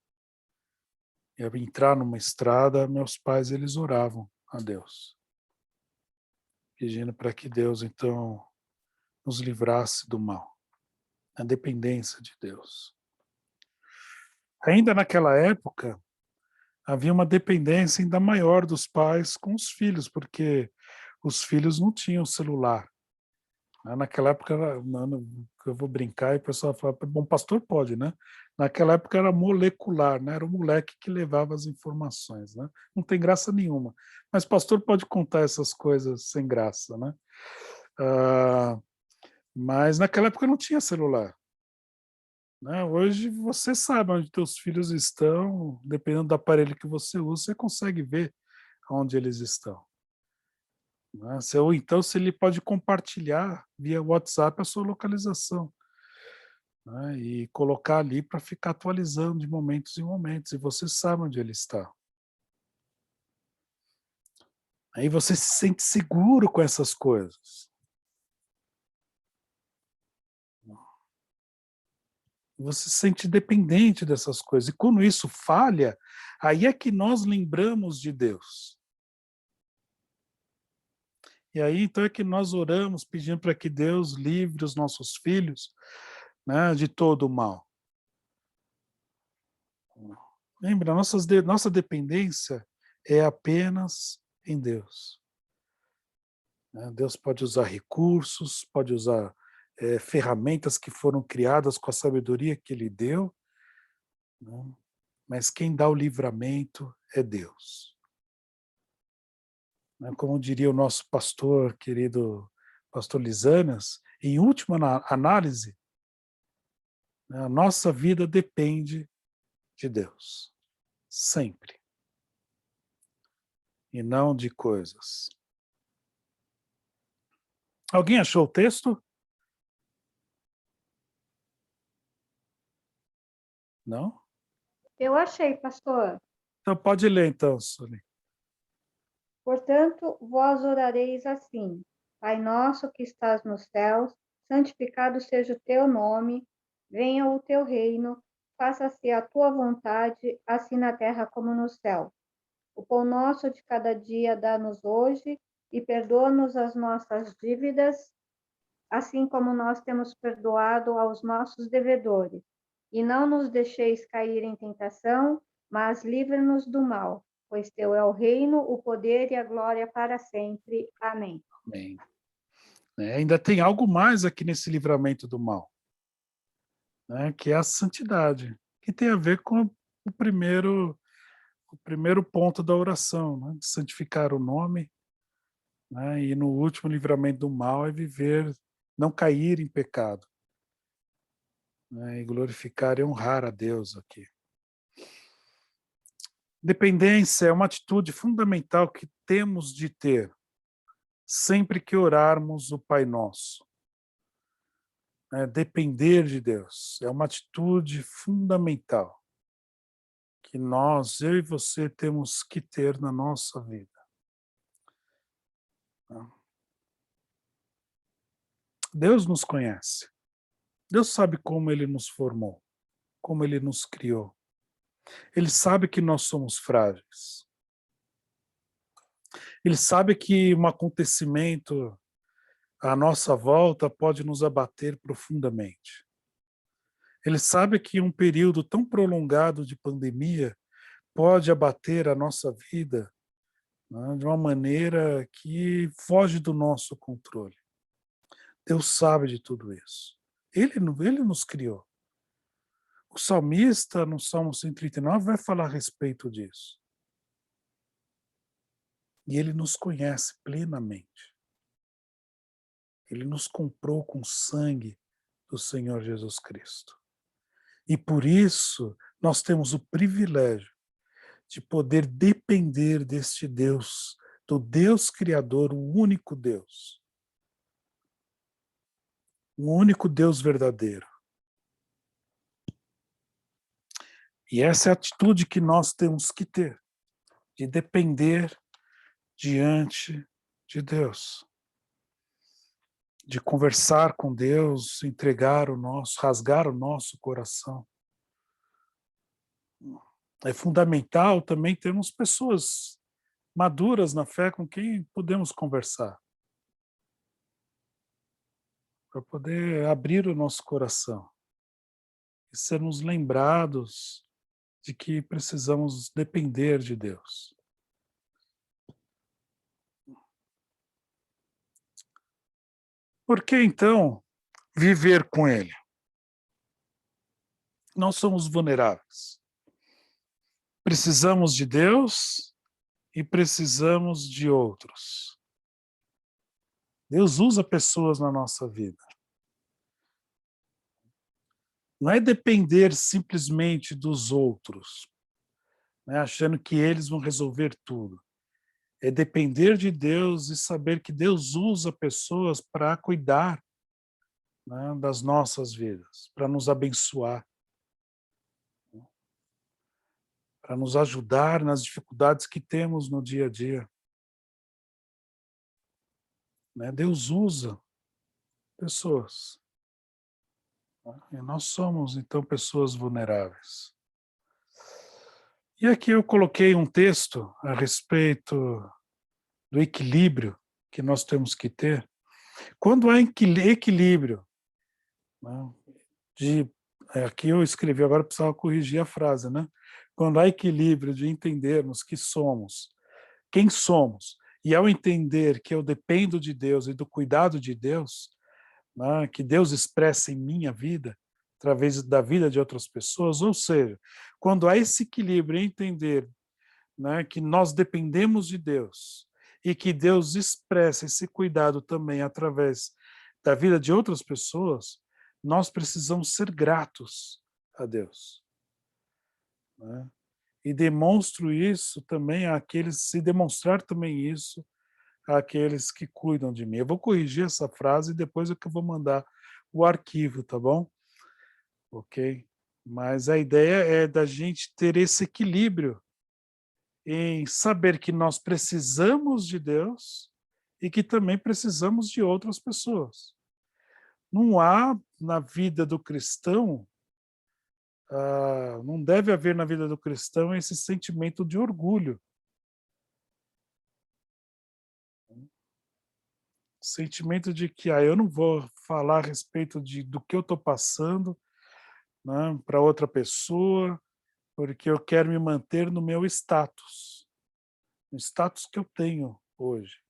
ia entrar numa estrada, meus pais eles oravam a Deus, pedindo para que Deus então nos livrasse do mal, a dependência de Deus. Ainda naquela época, havia uma dependência ainda maior dos pais com os filhos, porque os filhos não tinham celular. Naquela época, eu vou brincar e o pessoal fala, bom, pastor pode, né? Naquela época era molecular, né? Era o moleque que levava as informações, né? Não tem graça nenhuma. Mas pastor pode contar essas coisas sem graça, né? Mas naquela época não tinha celular. Né? Hoje você sabe onde teus filhos estão, dependendo do aparelho que você usa, você consegue ver onde eles estão. Né? Ou então se ele pode compartilhar via WhatsApp a sua localização, né? E colocar ali para ficar atualizando de momentos em momentos, e você sabe onde ele está. Aí você se sente seguro com essas coisas. Você se sente dependente dessas coisas. E quando isso falha, aí é que nós lembramos de Deus. E aí, então, é que nós oramos pedindo para que Deus livre os nossos filhos, né, de todo o mal. Lembra, nossa dependência é apenas em Deus. Deus pode usar recursos, pode usar ferramentas que foram criadas com a sabedoria que Ele deu, né, mas quem dá o livramento é Deus. Como diria o nosso pastor, querido pastor Lisanas, em última análise, a nossa vida depende de Deus, sempre, e não de coisas. Alguém achou o texto? Não? Eu achei, pastor. Então pode ler então, Sueli. Portanto, vós orareis assim: Pai nosso que estás nos céus, santificado seja o teu nome, venha o teu reino, faça-se a tua vontade, assim na terra como no céu. O pão nosso de cada dia dá-nos hoje, e perdoa-nos as nossas dívidas, assim como nós temos perdoado aos nossos devedores. E não nos deixeis cair em tentação, mas livra-nos do mal. Pois teu é o reino, o poder e a glória para sempre. Amém. Amém. Ainda tem algo mais aqui nesse livramento do mal, né, que é a santidade, que tem a ver com o primeiro ponto da oração, né, de santificar o nome, né, e no último livramento do mal é viver não cair em pecado, né? E glorificar e honrar a Deus aqui. Dependência é uma atitude fundamental que temos de ter sempre que orarmos o Pai Nosso. Depender de Deus é uma atitude fundamental que nós, eu e você, temos que ter na nossa vida. Deus nos conhece. Deus sabe como Ele nos formou, como Ele nos criou. Ele sabe que nós somos frágeis. Ele sabe que um acontecimento à nossa volta pode nos abater profundamente. Ele sabe que um período tão prolongado de pandemia pode abater a nossa vida, né, de uma maneira que foge do nosso controle. Deus sabe de tudo isso. Ele nos criou. O salmista, no Salmo 139, vai falar a respeito disso. E ele nos conhece plenamente. Ele nos comprou com o sangue do Senhor Jesus Cristo. E por isso nós temos o privilégio de poder depender deste Deus, do Deus Criador, o único Deus. O único Deus verdadeiro. E essa é a atitude que nós temos que ter, de depender diante de Deus. De conversar com Deus, rasgar o nosso coração. É fundamental também termos pessoas maduras na fé com quem podemos conversar. Para poder abrir o nosso coração. E sermos lembrados de que precisamos depender de Deus. Por que, então, viver com Ele? Nós somos vulneráveis. Precisamos de Deus e precisamos de outros. Deus usa pessoas na nossa vida. Não é depender simplesmente dos outros, né, achando que eles vão resolver tudo. É depender de Deus e saber que Deus usa pessoas para cuidar, né, das nossas vidas, para nos abençoar, para nos ajudar nas dificuldades que temos no dia a dia. Né, Deus usa pessoas. E nós somos, então, pessoas vulneráveis. E aqui eu coloquei um texto a respeito do equilíbrio que nós temos que ter. Quando há equilíbrio, né, aqui eu escrevi, agora precisava corrigir a frase, né? Quando há equilíbrio de entendermos que somos, quem somos, e ao entender que eu dependo de Deus e do cuidado de Deus, né, que Deus expressa em minha vida, através da vida de outras pessoas, ou seja, quando há esse equilíbrio em entender, né, que nós dependemos de Deus e que Deus expressa esse cuidado também através da vida de outras pessoas, nós precisamos ser gratos a Deus. Né? E demonstrar também isso àqueles que cuidam de mim. Eu vou corrigir essa frase e depois é que eu vou mandar o arquivo, tá bom? Ok? Mas a ideia é da gente ter esse equilíbrio em saber que nós precisamos de Deus e que também precisamos de outras pessoas. Não há na vida do cristão, não deve haver na vida do cristão esse sentimento de orgulho. Sentimento de que eu não vou falar a respeito do que eu estou passando, né, para outra pessoa, porque eu quero me manter no meu status, no status que eu tenho hoje.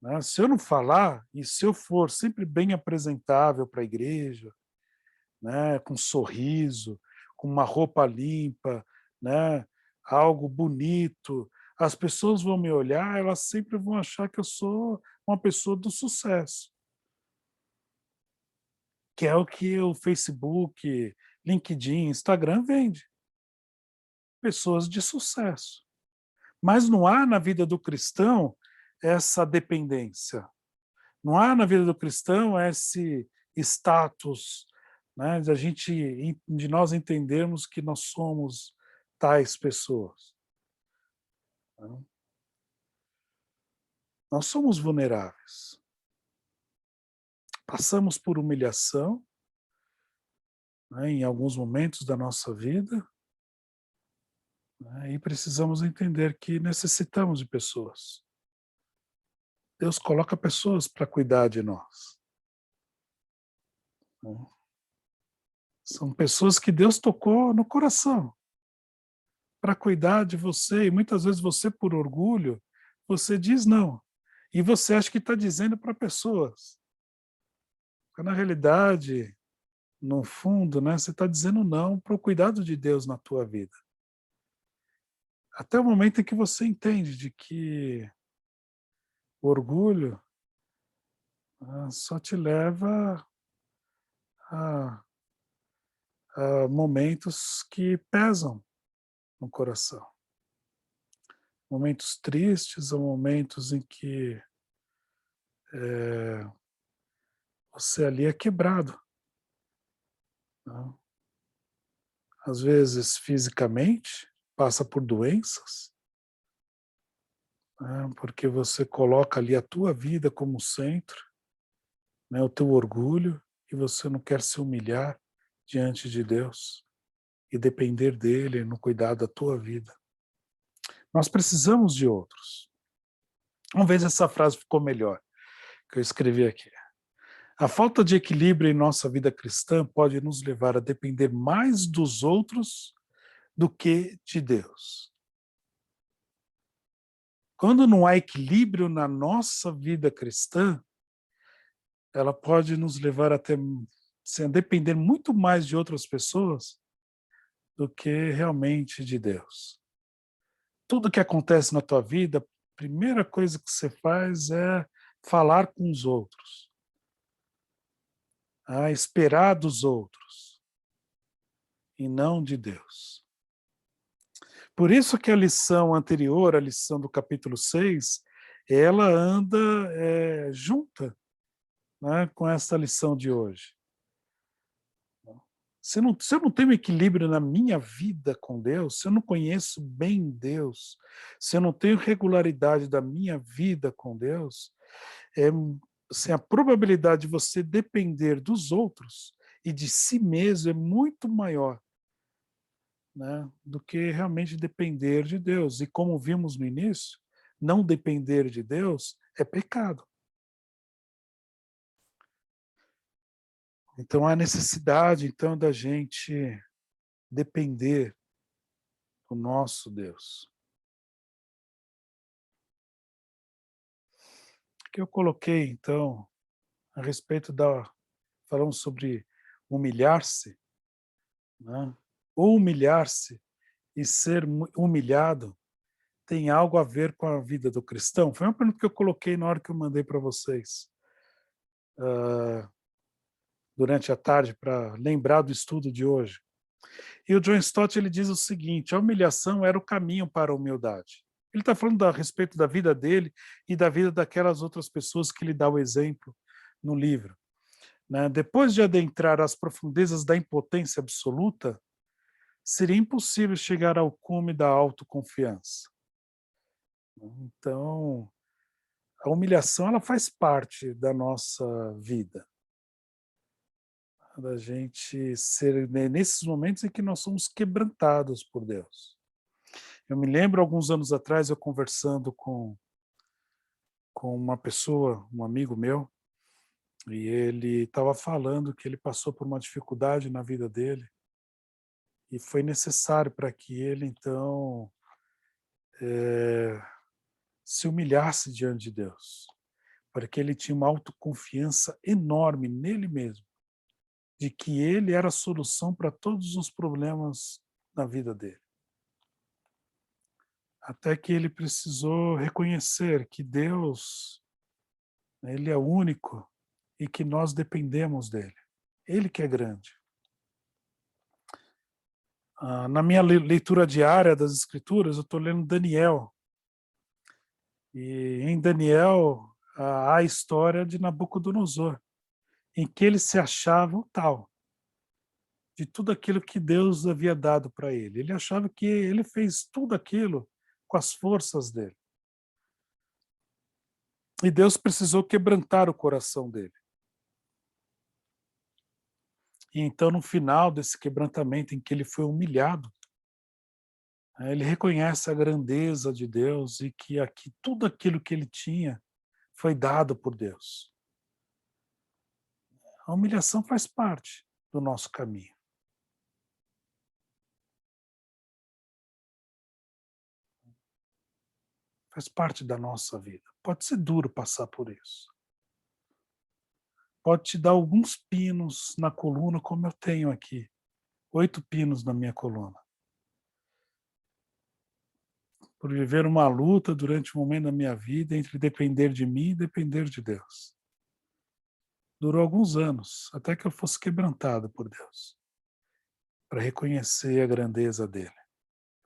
Né? Se eu não falar, e se eu for sempre bem apresentável para a igreja, né, com um sorriso, com uma roupa limpa, né, algo bonito, as pessoas vão me olhar, elas sempre vão achar que eu sou uma pessoa do sucesso. que é o que o Facebook, LinkedIn, Instagram vende. Pessoas de sucesso. Mas não há na vida do cristão essa dependência. Não há na vida do cristão esse status, né, de nós entendermos que nós somos tais pessoas. Nós somos vulneráveis. Passamos por humilhação, né, em alguns momentos da nossa vida, né, e precisamos entender que necessitamos de pessoas. Deus coloca pessoas para cuidar de nós. São pessoas que Deus tocou no coração para cuidar de você, e muitas vezes você, por orgulho, você diz não. E você acha que está dizendo para pessoas. Na realidade, no fundo, né, você está dizendo não para o cuidado de Deus na tua vida. Até o momento em que você entende de que o orgulho só te leva a momentos que pesam no coração. Momentos tristes, ou momentos em que você ali é quebrado. Não? Às vezes fisicamente, passa por doenças, né, porque você coloca ali a tua vida como centro, né, o teu orgulho, e você não quer se humilhar diante de Deus e depender dele no cuidado da tua vida. Nós precisamos de outros. Vamos ver se essa frase ficou melhor, que eu escrevi aqui. A falta de equilíbrio em nossa vida cristã pode nos levar a depender mais dos outros do que de Deus. Quando não há equilíbrio na nossa vida cristã, ela pode nos levar até a depender muito mais de outras pessoas do que realmente de Deus. Tudo que acontece na tua vida, a primeira coisa que você faz é falar com os outros, esperar dos outros, e não de Deus. Por isso que a lição anterior, a lição do capítulo 6, ela anda junta, né, com essa lição de hoje. Se eu não tenho equilíbrio na minha vida com Deus, se eu não conheço bem Deus, se eu não tenho regularidade da minha vida com Deus, assim, a probabilidade de você depender dos outros e de si mesmo é muito maior, né, do que realmente depender de Deus. E como vimos no início, não depender de Deus é pecado. Então há necessidade então da gente depender do nosso Deus. O que eu coloquei então a respeito falamos sobre humilhar-se, né? Ou humilhar-se e ser humilhado tem algo a ver com a vida do cristão? Foi uma pergunta que eu coloquei na hora que eu mandei para vocês durante a tarde, para lembrar do estudo de hoje. E o John Stott ele diz o seguinte: a humilhação era o caminho para a humildade. Ele está falando a respeito da vida dele e da vida daquelas outras pessoas que ele dá o exemplo no livro. Né? Depois de adentrar as profundezas da impotência absoluta, seria impossível chegar ao cume da autoconfiança. Então, a humilhação ela faz parte da nossa vida. Da gente ser nesses momentos em que nós somos quebrantados por Deus. Eu me lembro, alguns anos atrás, eu conversando com uma pessoa, um amigo meu, e ele estava falando que ele passou por uma dificuldade na vida dele, e foi necessário para que ele, então, se humilhasse diante de Deus, porque ele tinha uma autoconfiança enorme nele mesmo, de que ele era a solução para todos os problemas na vida dele. Até que ele precisou reconhecer que Deus, ele é único e que nós dependemos dele. Ele que é grande. Na minha leitura diária das Escrituras, eu estou lendo Daniel. E em Daniel há a história de Nabucodonosor, em que ele se achava o tal de tudo aquilo que Deus havia dado para ele. Ele achava que ele fez tudo aquilo com as forças dele. E Deus precisou quebrantar o coração dele. E então, no final desse quebrantamento em que ele foi humilhado, ele reconhece a grandeza de Deus e que aqui tudo aquilo que ele tinha foi dado por Deus. A humilhação faz parte do nosso caminho. Faz parte da nossa vida. Pode ser duro passar por isso. Pode te dar alguns pinos na coluna, como eu tenho aqui. 8 pinos na minha coluna. Por viver uma luta durante um momento da minha vida entre depender de mim e depender de Deus. Durou alguns anos, até que eu fosse quebrantado por Deus, para reconhecer a grandeza dele.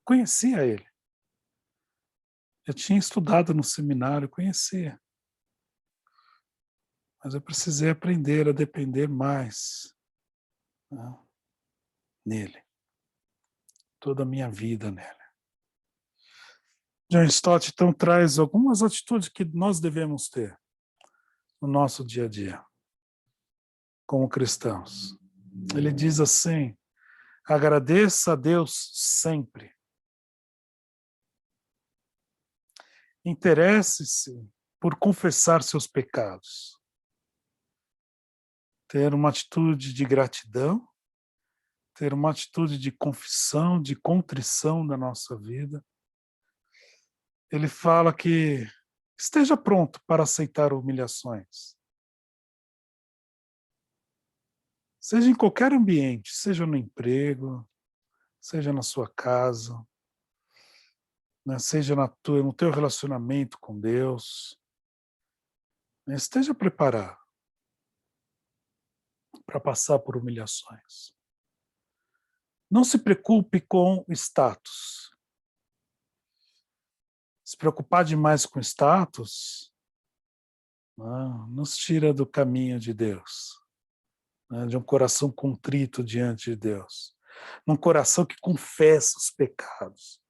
Conhecia ele. Eu tinha estudado no seminário, conhecia. Mas eu precisei aprender a depender mais, né, nele. Toda a minha vida nele. John Stott, então, traz algumas atitudes que nós devemos ter no nosso dia a dia, como cristãos. Ele diz assim: agradeça a Deus sempre. Interesse-se por confessar seus pecados. Ter uma atitude de gratidão, ter uma atitude de confissão, de contrição da nossa vida. Ele fala que esteja pronto para aceitar humilhações. Seja em qualquer ambiente, seja no emprego, seja na sua casa, né, seja no teu relacionamento com Deus. Né, esteja preparado para passar por humilhações. Não se preocupe com status. Se preocupar demais com status não nos tira do caminho de Deus, né, de um coração contrito diante de Deus, num coração que confessa os pecados,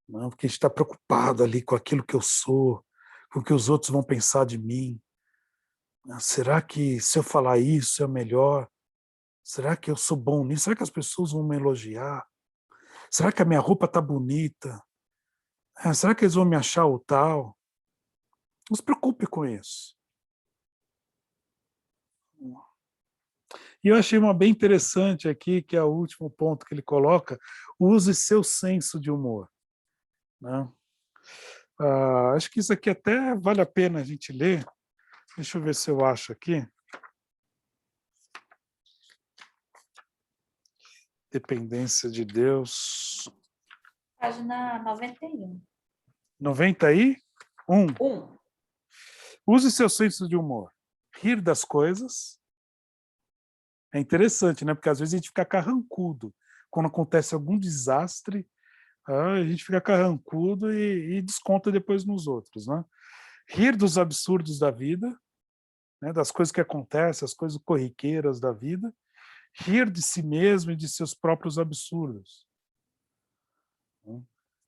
não, porque a gente está preocupado ali com aquilo que eu sou, com o que os outros vão pensar de mim. Será que se eu falar isso é melhor? Será que eu sou bom nisso? Será que as pessoas vão me elogiar? Será que a minha roupa está bonita? Será que eles vão me achar o tal? Não se preocupe com isso. E eu achei uma bem interessante aqui, que é o último ponto que ele coloca: use seu senso de humor. Né? Acho que isso aqui até vale a pena a gente ler. Deixa eu ver se eu acho aqui. Dependência de Deus. Página 91. 91? 1. Use seu senso de humor. Rir das coisas. É interessante, né? Porque às vezes a gente fica carrancudo. Quando acontece algum desastre, a gente fica carrancudo e desconta depois nos outros, né? Rir dos absurdos da vida, né? Das coisas que acontecem, as coisas corriqueiras da vida. Rir de si mesmo e de seus próprios absurdos.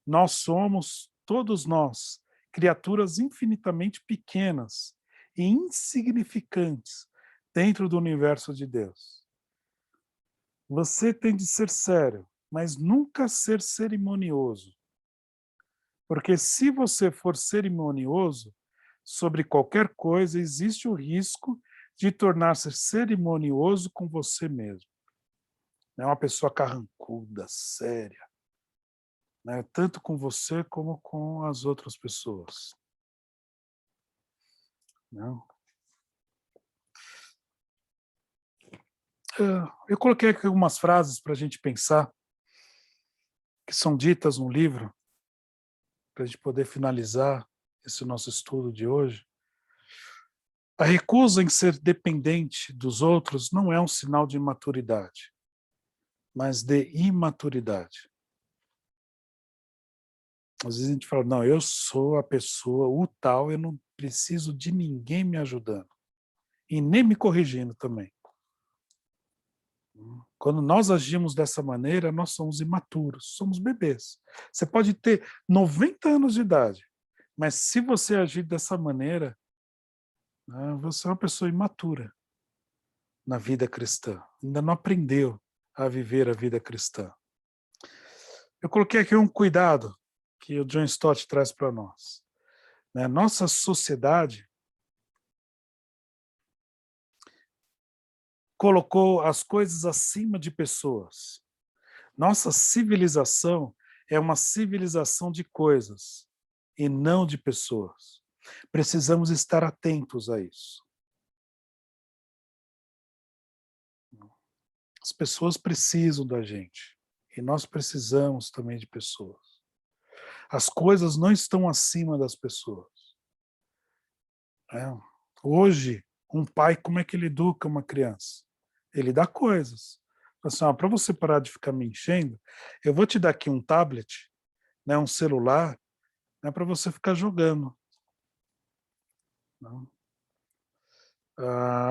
Nós somos, todos nós, criaturas infinitamente pequenas e insignificantes dentro do universo de Deus. Você tem de ser sério, mas nunca ser cerimonioso. Porque se você for cerimonioso sobre qualquer coisa, existe o risco de tornar-se cerimonioso com você mesmo. É uma pessoa carrancuda, séria, né? Tanto com você como com as outras pessoas. Não? Eu coloquei aqui algumas frases para a gente pensar, que são ditas no livro, para a gente poder finalizar esse nosso estudo de hoje. A recusa em ser dependente dos outros não é um sinal de imaturidade, mas de imaturidade. Às vezes a gente fala, não, eu sou a pessoa, o tal, eu não preciso de ninguém me ajudando. E nem me corrigindo também. Quando nós agimos dessa maneira, nós somos imaturos, somos bebês. Você pode ter 90 anos de idade, mas se você agir dessa maneira, você é uma pessoa imatura na vida cristã. Ainda não aprendeu a viver a vida cristã. Eu coloquei aqui um cuidado que o John Stott traz para nós. Nossa sociedade colocou as coisas acima de pessoas. Nossa civilização é uma civilização de coisas e não de pessoas. Precisamos estar atentos a isso. As pessoas precisam da gente e nós precisamos também de pessoas. As coisas não estão acima das pessoas. Hoje, um pai, como é que ele educa uma criança? Ele dá coisas. Assim, para você parar de ficar me enchendo, eu vou te dar aqui um tablet, um celular, para você ficar jogando. Não.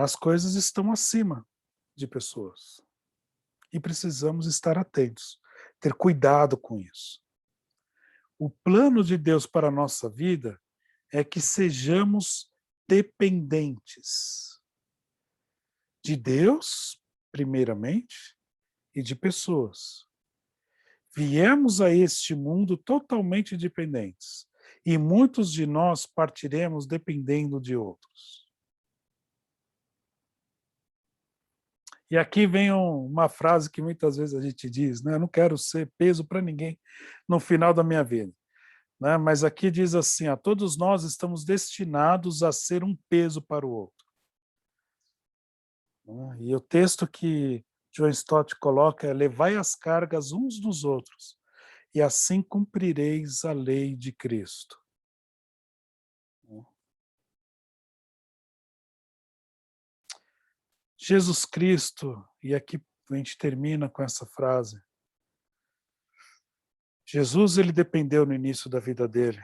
As coisas estão acima de pessoas. E precisamos estar atentos, ter cuidado com isso. O plano de Deus para a nossa vida é que sejamos dependentes de Deus, primeiramente, e de pessoas. Viemos a este mundo totalmente dependentes, e muitos de nós partiremos dependendo de outros. E aqui vem uma frase que muitas vezes a gente diz, eu não quero ser peso para ninguém no final da minha vida. Mas aqui diz assim, todos nós estamos destinados a ser um peso para o outro. E o texto que John Stott coloca é: levai as cargas uns dos outros, e assim cumprireis a lei de Cristo. Jesus Cristo, e aqui a gente termina com essa frase, Jesus, ele dependeu no início da vida dele.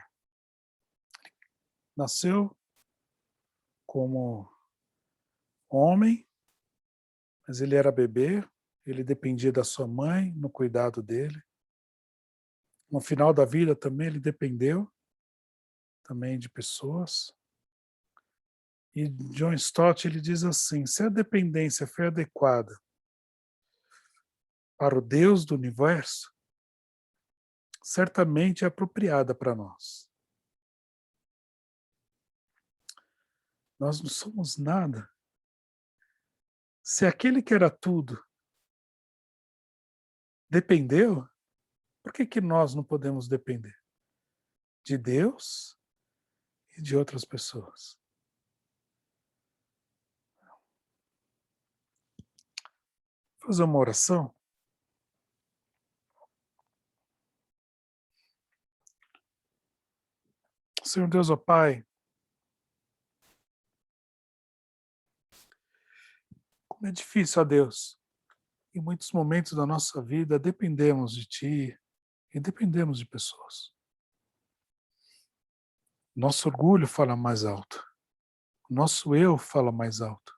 Nasceu como homem, mas ele era bebê, ele dependia da sua mãe no cuidado dele. No final da vida também ele dependeu também de pessoas. E John Stott, ele diz assim, se a dependência foi adequada para o Deus do universo, certamente é apropriada para nós. Nós não somos nada. Se aquele que era tudo dependeu, por que nós não podemos depender? De Deus e de outras pessoas. Vou fazer uma oração. Senhor Deus, ó Pai, como é difícil, ó Deus, em muitos momentos da nossa vida dependemos de Ti e dependemos de pessoas. Nosso orgulho fala mais alto. Nosso eu fala mais alto.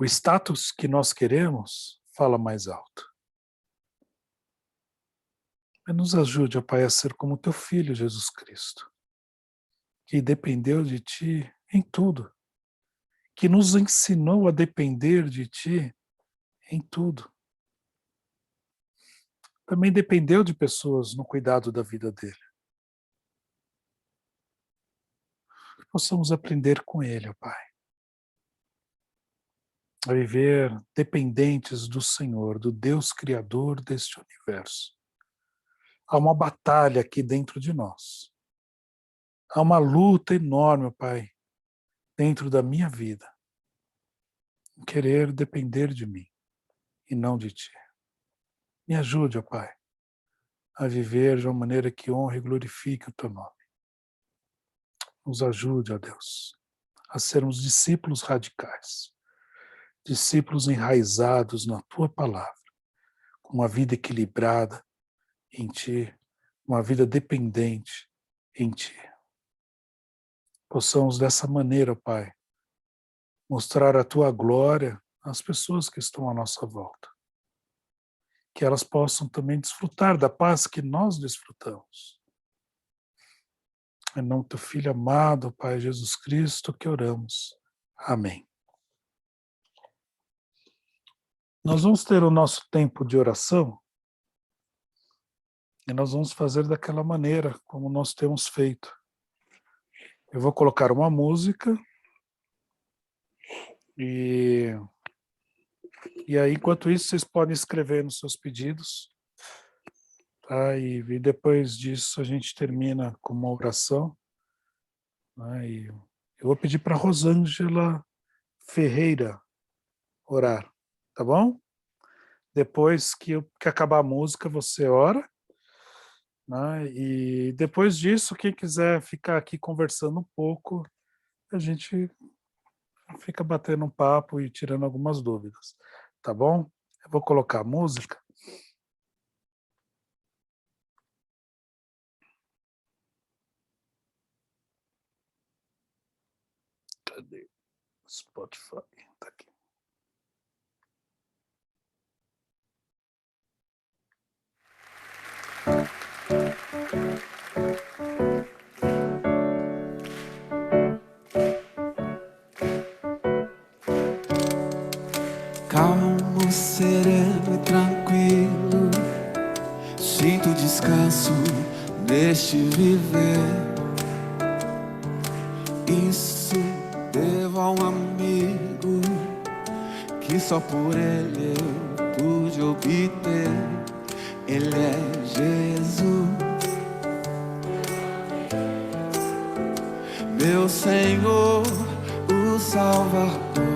O status que nós queremos fala mais alto. Mas nos ajude, ó Pai, a ser como Teu Filho, Jesus Cristo, que dependeu de Ti em tudo, que nos ensinou a depender de Ti em tudo. Também dependeu de pessoas no cuidado da vida dele. Que possamos aprender com ele, ó Pai, a viver dependentes do Senhor, do Deus Criador deste universo. Há uma batalha aqui dentro de nós. Há uma luta enorme, ó Pai, dentro da minha vida, em querer depender de mim e não de Ti. Me ajude, ó Pai, a viver de uma maneira que honre e glorifique o Teu nome. nos ajude, ó Deus, a sermos discípulos radicais, discípulos enraizados na Tua palavra, com uma vida equilibrada em Ti, uma vida dependente em Ti. Possamos dessa maneira, Pai, mostrar a Tua glória às pessoas que estão à nossa volta. Que elas possam também desfrutar da paz que nós desfrutamos. Em nome do Teu Filho amado, Pai Jesus Cristo, que oramos. Amém. Nós vamos ter o nosso tempo de oração e nós vamos fazer daquela maneira como nós temos feito. Eu vou colocar uma música e aí, enquanto isso, vocês podem escrever nos seus pedidos, tá? E depois disso a gente termina com uma oração, né? E eu vou pedir para Rosângela Ferreira orar, tá bom? Depois que acabar a música, você ora, né? E depois disso, quem quiser ficar aqui conversando um pouco, a gente fica batendo um papo e tirando algumas dúvidas, tá bom? Eu vou colocar a música. Cadê? Spotify, tá aqui. Calmo, sereno e tranquilo, sinto descanso neste viver. Isso devo a um amigo que só por ele eu pude obter. Ele é Jesus, meu Senhor, o Salvador.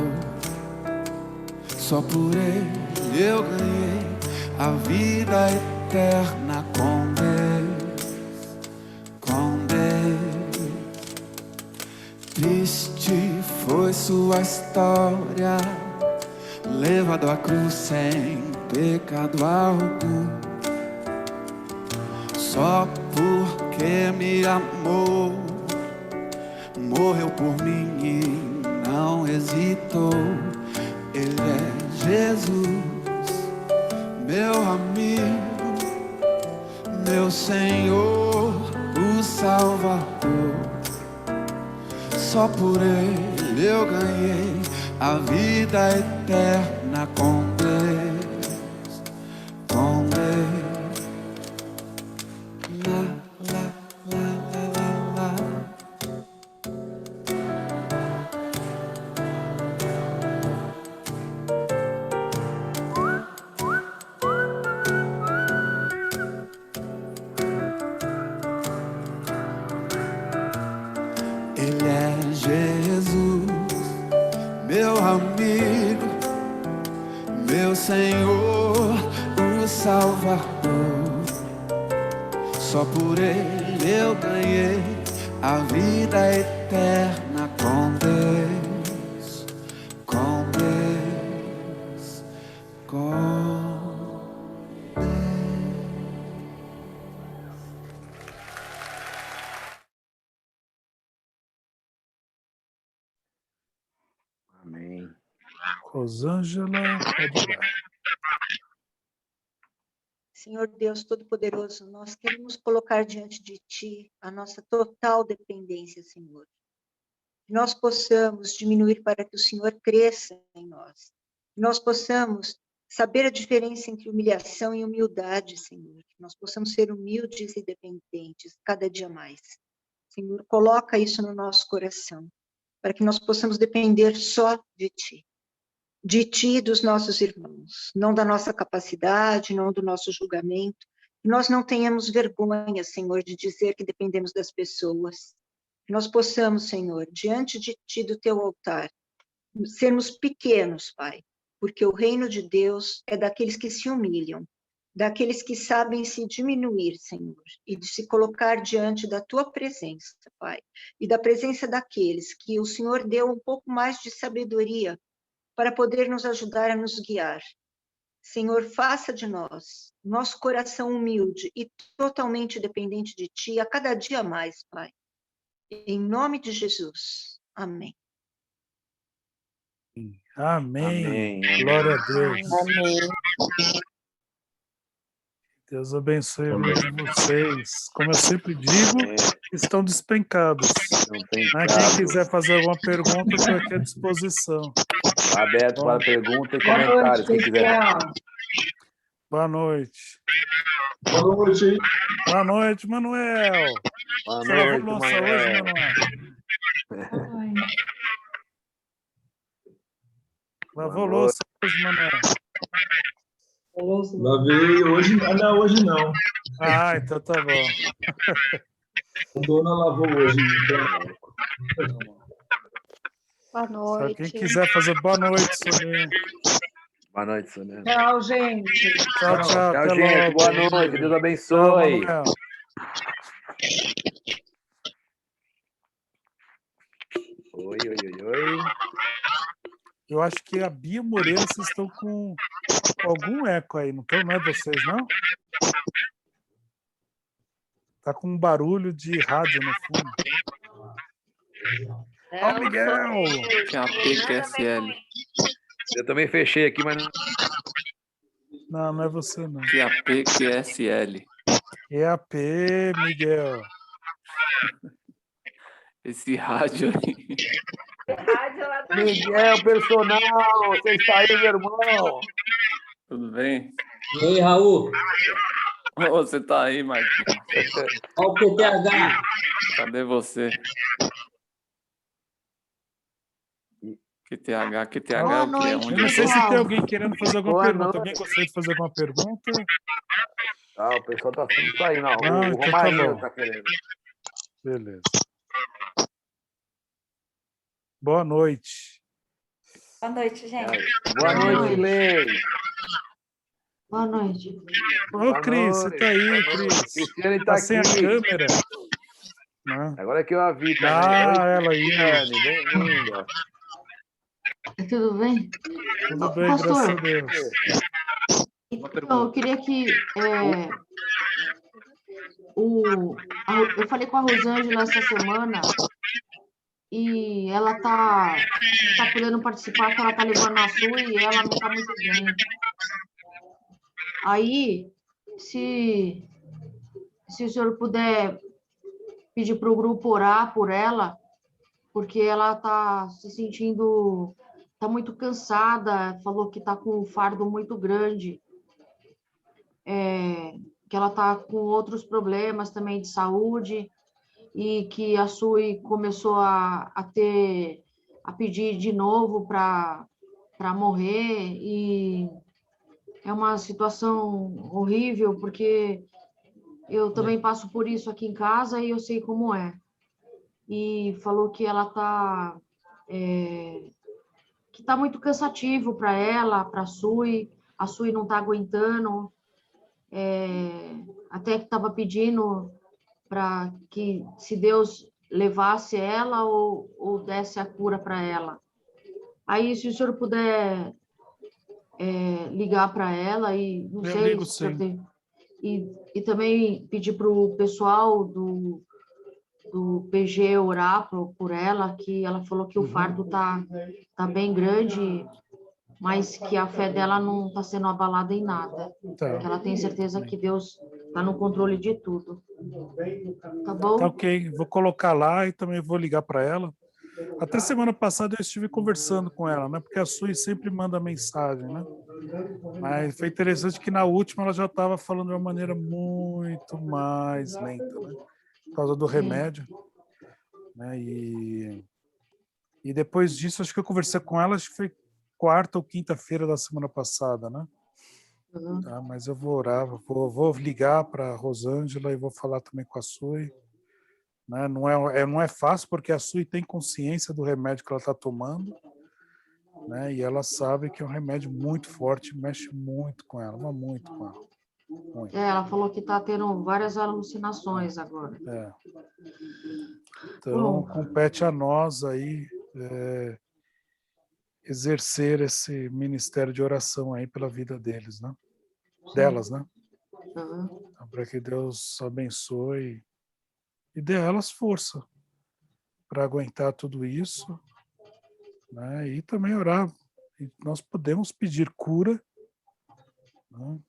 Só por ele eu ganhei a vida eterna com Deus, com Deus. Triste foi sua história, levado à cruz sem pecado algum. Só porque me amou, morreu por mim e não hesitou. Ele é Jesus, meu amigo, meu Senhor, o Salvador. Só por ele eu ganhei a vida eterna com Deus, com Deus. La, la, la, la, la. Ele é Jesus, meu amigo, meu Senhor, o Salvador. Só por ele eu ganhei a vida eterna com Deus, com Deus, com Deus. Amém. Rosângela, pode orar. Senhor Deus Todo-Poderoso, nós queremos colocar diante de Ti a nossa total dependência, Senhor. Que nós possamos diminuir para que o Senhor cresça em nós. Que nós possamos saber a diferença entre humilhação e humildade, Senhor. Que nós possamos ser humildes e dependentes cada dia mais. Senhor, coloca isso no nosso coração, para que nós possamos depender só de Ti. De Ti e dos nossos irmãos, não da nossa capacidade, não do nosso julgamento. Que nós não tenhamos vergonha, Senhor, de dizer que dependemos das pessoas. Que nós possamos, Senhor, diante de Ti, do Teu altar, sermos pequenos, Pai, porque o reino de Deus é daqueles que se humilham. daqueles que sabem se diminuir, Senhor, e de se colocar diante da tua presença, Pai, e da presença daqueles que o Senhor deu um pouco mais de sabedoria para poder nos ajudar a nos guiar. Senhor, faça de nós nosso coração humilde e totalmente dependente de ti a cada dia mais, Pai. Em nome de Jesus. Amém. Amém. Amém. Glória a Deus. Amém. Deus abençoe a vida de vocês. Como eu sempre digo, estão despencados. Não tem Né? caso. Quem quiser fazer alguma pergunta, estou aqui à disposição. Aberto para pergunta e comentários, quem quiser. Boa noite. Boa noite. Boa noite, Manuel. Boa Você lavou noite, louça Manuel. hoje, Manuel? Lavou Boa louça hoje, Manuel? Lavei hoje. Não, hoje não. Ah, então tá bom. A dona lavou hoje. Boa Se noite. alguém quiser fazer boa noite, Soninha. Boa noite, Sonia. Tchau, gente. Tchau, tchau. Tchau, Até gente. logo. Boa noite. Deus Tchau, abençoe. Manuel. Oi. Eu acho que a Bia Moreira, vocês estão com algum eco aí, não estão? Não é vocês, não? Tá com um barulho de rádio no fundo. Ó, Miguel! Que é a PQSL. Eu também fechei aqui, mas Não, não é você, não. Que é a PQSL. EAP, Miguel. Esse rádio aí. Rádio lá do... Miguel, personal, você está aí, meu irmão. Tudo bem? E aí, Raul? Ô, você tá aí, Marquinhos. Olha o QTH. Cadê você? QTH é Boa o quê? noite, Eu Onde não sei se pessoal. tem alguém querendo fazer alguma Boa pergunta. noite. Alguém gostaria de fazer alguma pergunta? Ah, o pessoal tá tudo saindo. Não, Não, o então tá Romarinho bom. tá querendo. Beleza. Boa noite. Boa noite, gente. Boa noite, Lei. Boa noite. Ô, Cris, você tá aí, Cris? Cristiane tá Tá sem a aqui. câmera. Não. Agora que eu a vi também. Ah, Oi, ela aí. Cristiane, bem-vinda. Tudo bem? Tudo bem, Pastor. graças a Deus. Então, eu queria que eu falei com a Rosângela essa semana e ela tá podendo participar, que ela tá levando a sua e ela não tá muito bem. Aí, se o senhor puder pedir para o grupo orar por ela, porque ela tá se sentindo, tá muito cansada, falou que tá com um fardo muito grande. Que ela está com outros problemas também de saúde e que a Sui começou a pedir de novo para morrer e é uma situação horrível porque eu também passo por isso aqui em casa e eu sei como é. E falou que ela tá que tá muito cansativo para ela, para a Sui não está aguentando. Até que estava pedindo para que, se Deus levasse ela ou desse a cura para ela. Aí, se o senhor puder ligar para ela e não Eu sei ligo, se o senhor sim. tem, e também pedir para o pessoal do PG orar por ela, que ela falou que o fardo tá bem grande, mas que a fé dela não está sendo abalada em nada. Tá. Que ela tem certeza que Deus está no controle de tudo. Tá bom? Tá ok, vou colocar lá e também vou ligar para ela. Até semana passada eu estive conversando com ela, né? Porque a Sui sempre manda mensagem, né? Mas foi interessante que na última ela já estava falando de uma maneira muito mais lenta, né? Por causa do remédio, né? E depois disso, acho que eu conversei com ela, acho que foi quarta ou quinta-feira da semana passada, né? Tá, mas eu vou orar, vou ligar para a Rosângela e vou falar também com a Sui. Né? Não é fácil, porque a Sui tem consciência do remédio que ela está tomando, né? E ela sabe que é um remédio muito forte, mexe muito com ela, mas muito com ela. Muito. Ela falou que está tendo várias alucinações agora. É. Então, compete a nós aí exercer esse ministério de oração aí pela vida deles, né? Delas, né? Uhum. Então, para que Deus abençoe e dê a elas força para aguentar tudo isso, né? E também orar. E nós podemos pedir cura, né?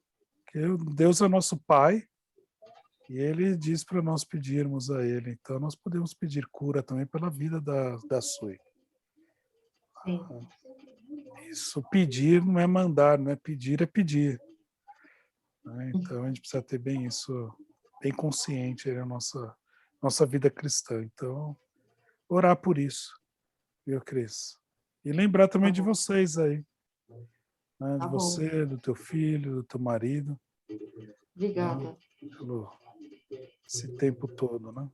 Que Deus é nosso Pai e Ele diz para nós pedirmos a Ele. Então, nós podemos pedir cura também pela vida da Sui. Sim. Isso, pedir não é mandar, não é pedir, é pedir. Né? Então, a gente precisa ter bem isso, bem consciente na nossa vida cristã. Então, orar por isso, viu, Cris? E lembrar também de vocês aí. Né? De você, do teu filho, do teu marido. Obrigada. Né? Pelo esse tempo todo, né?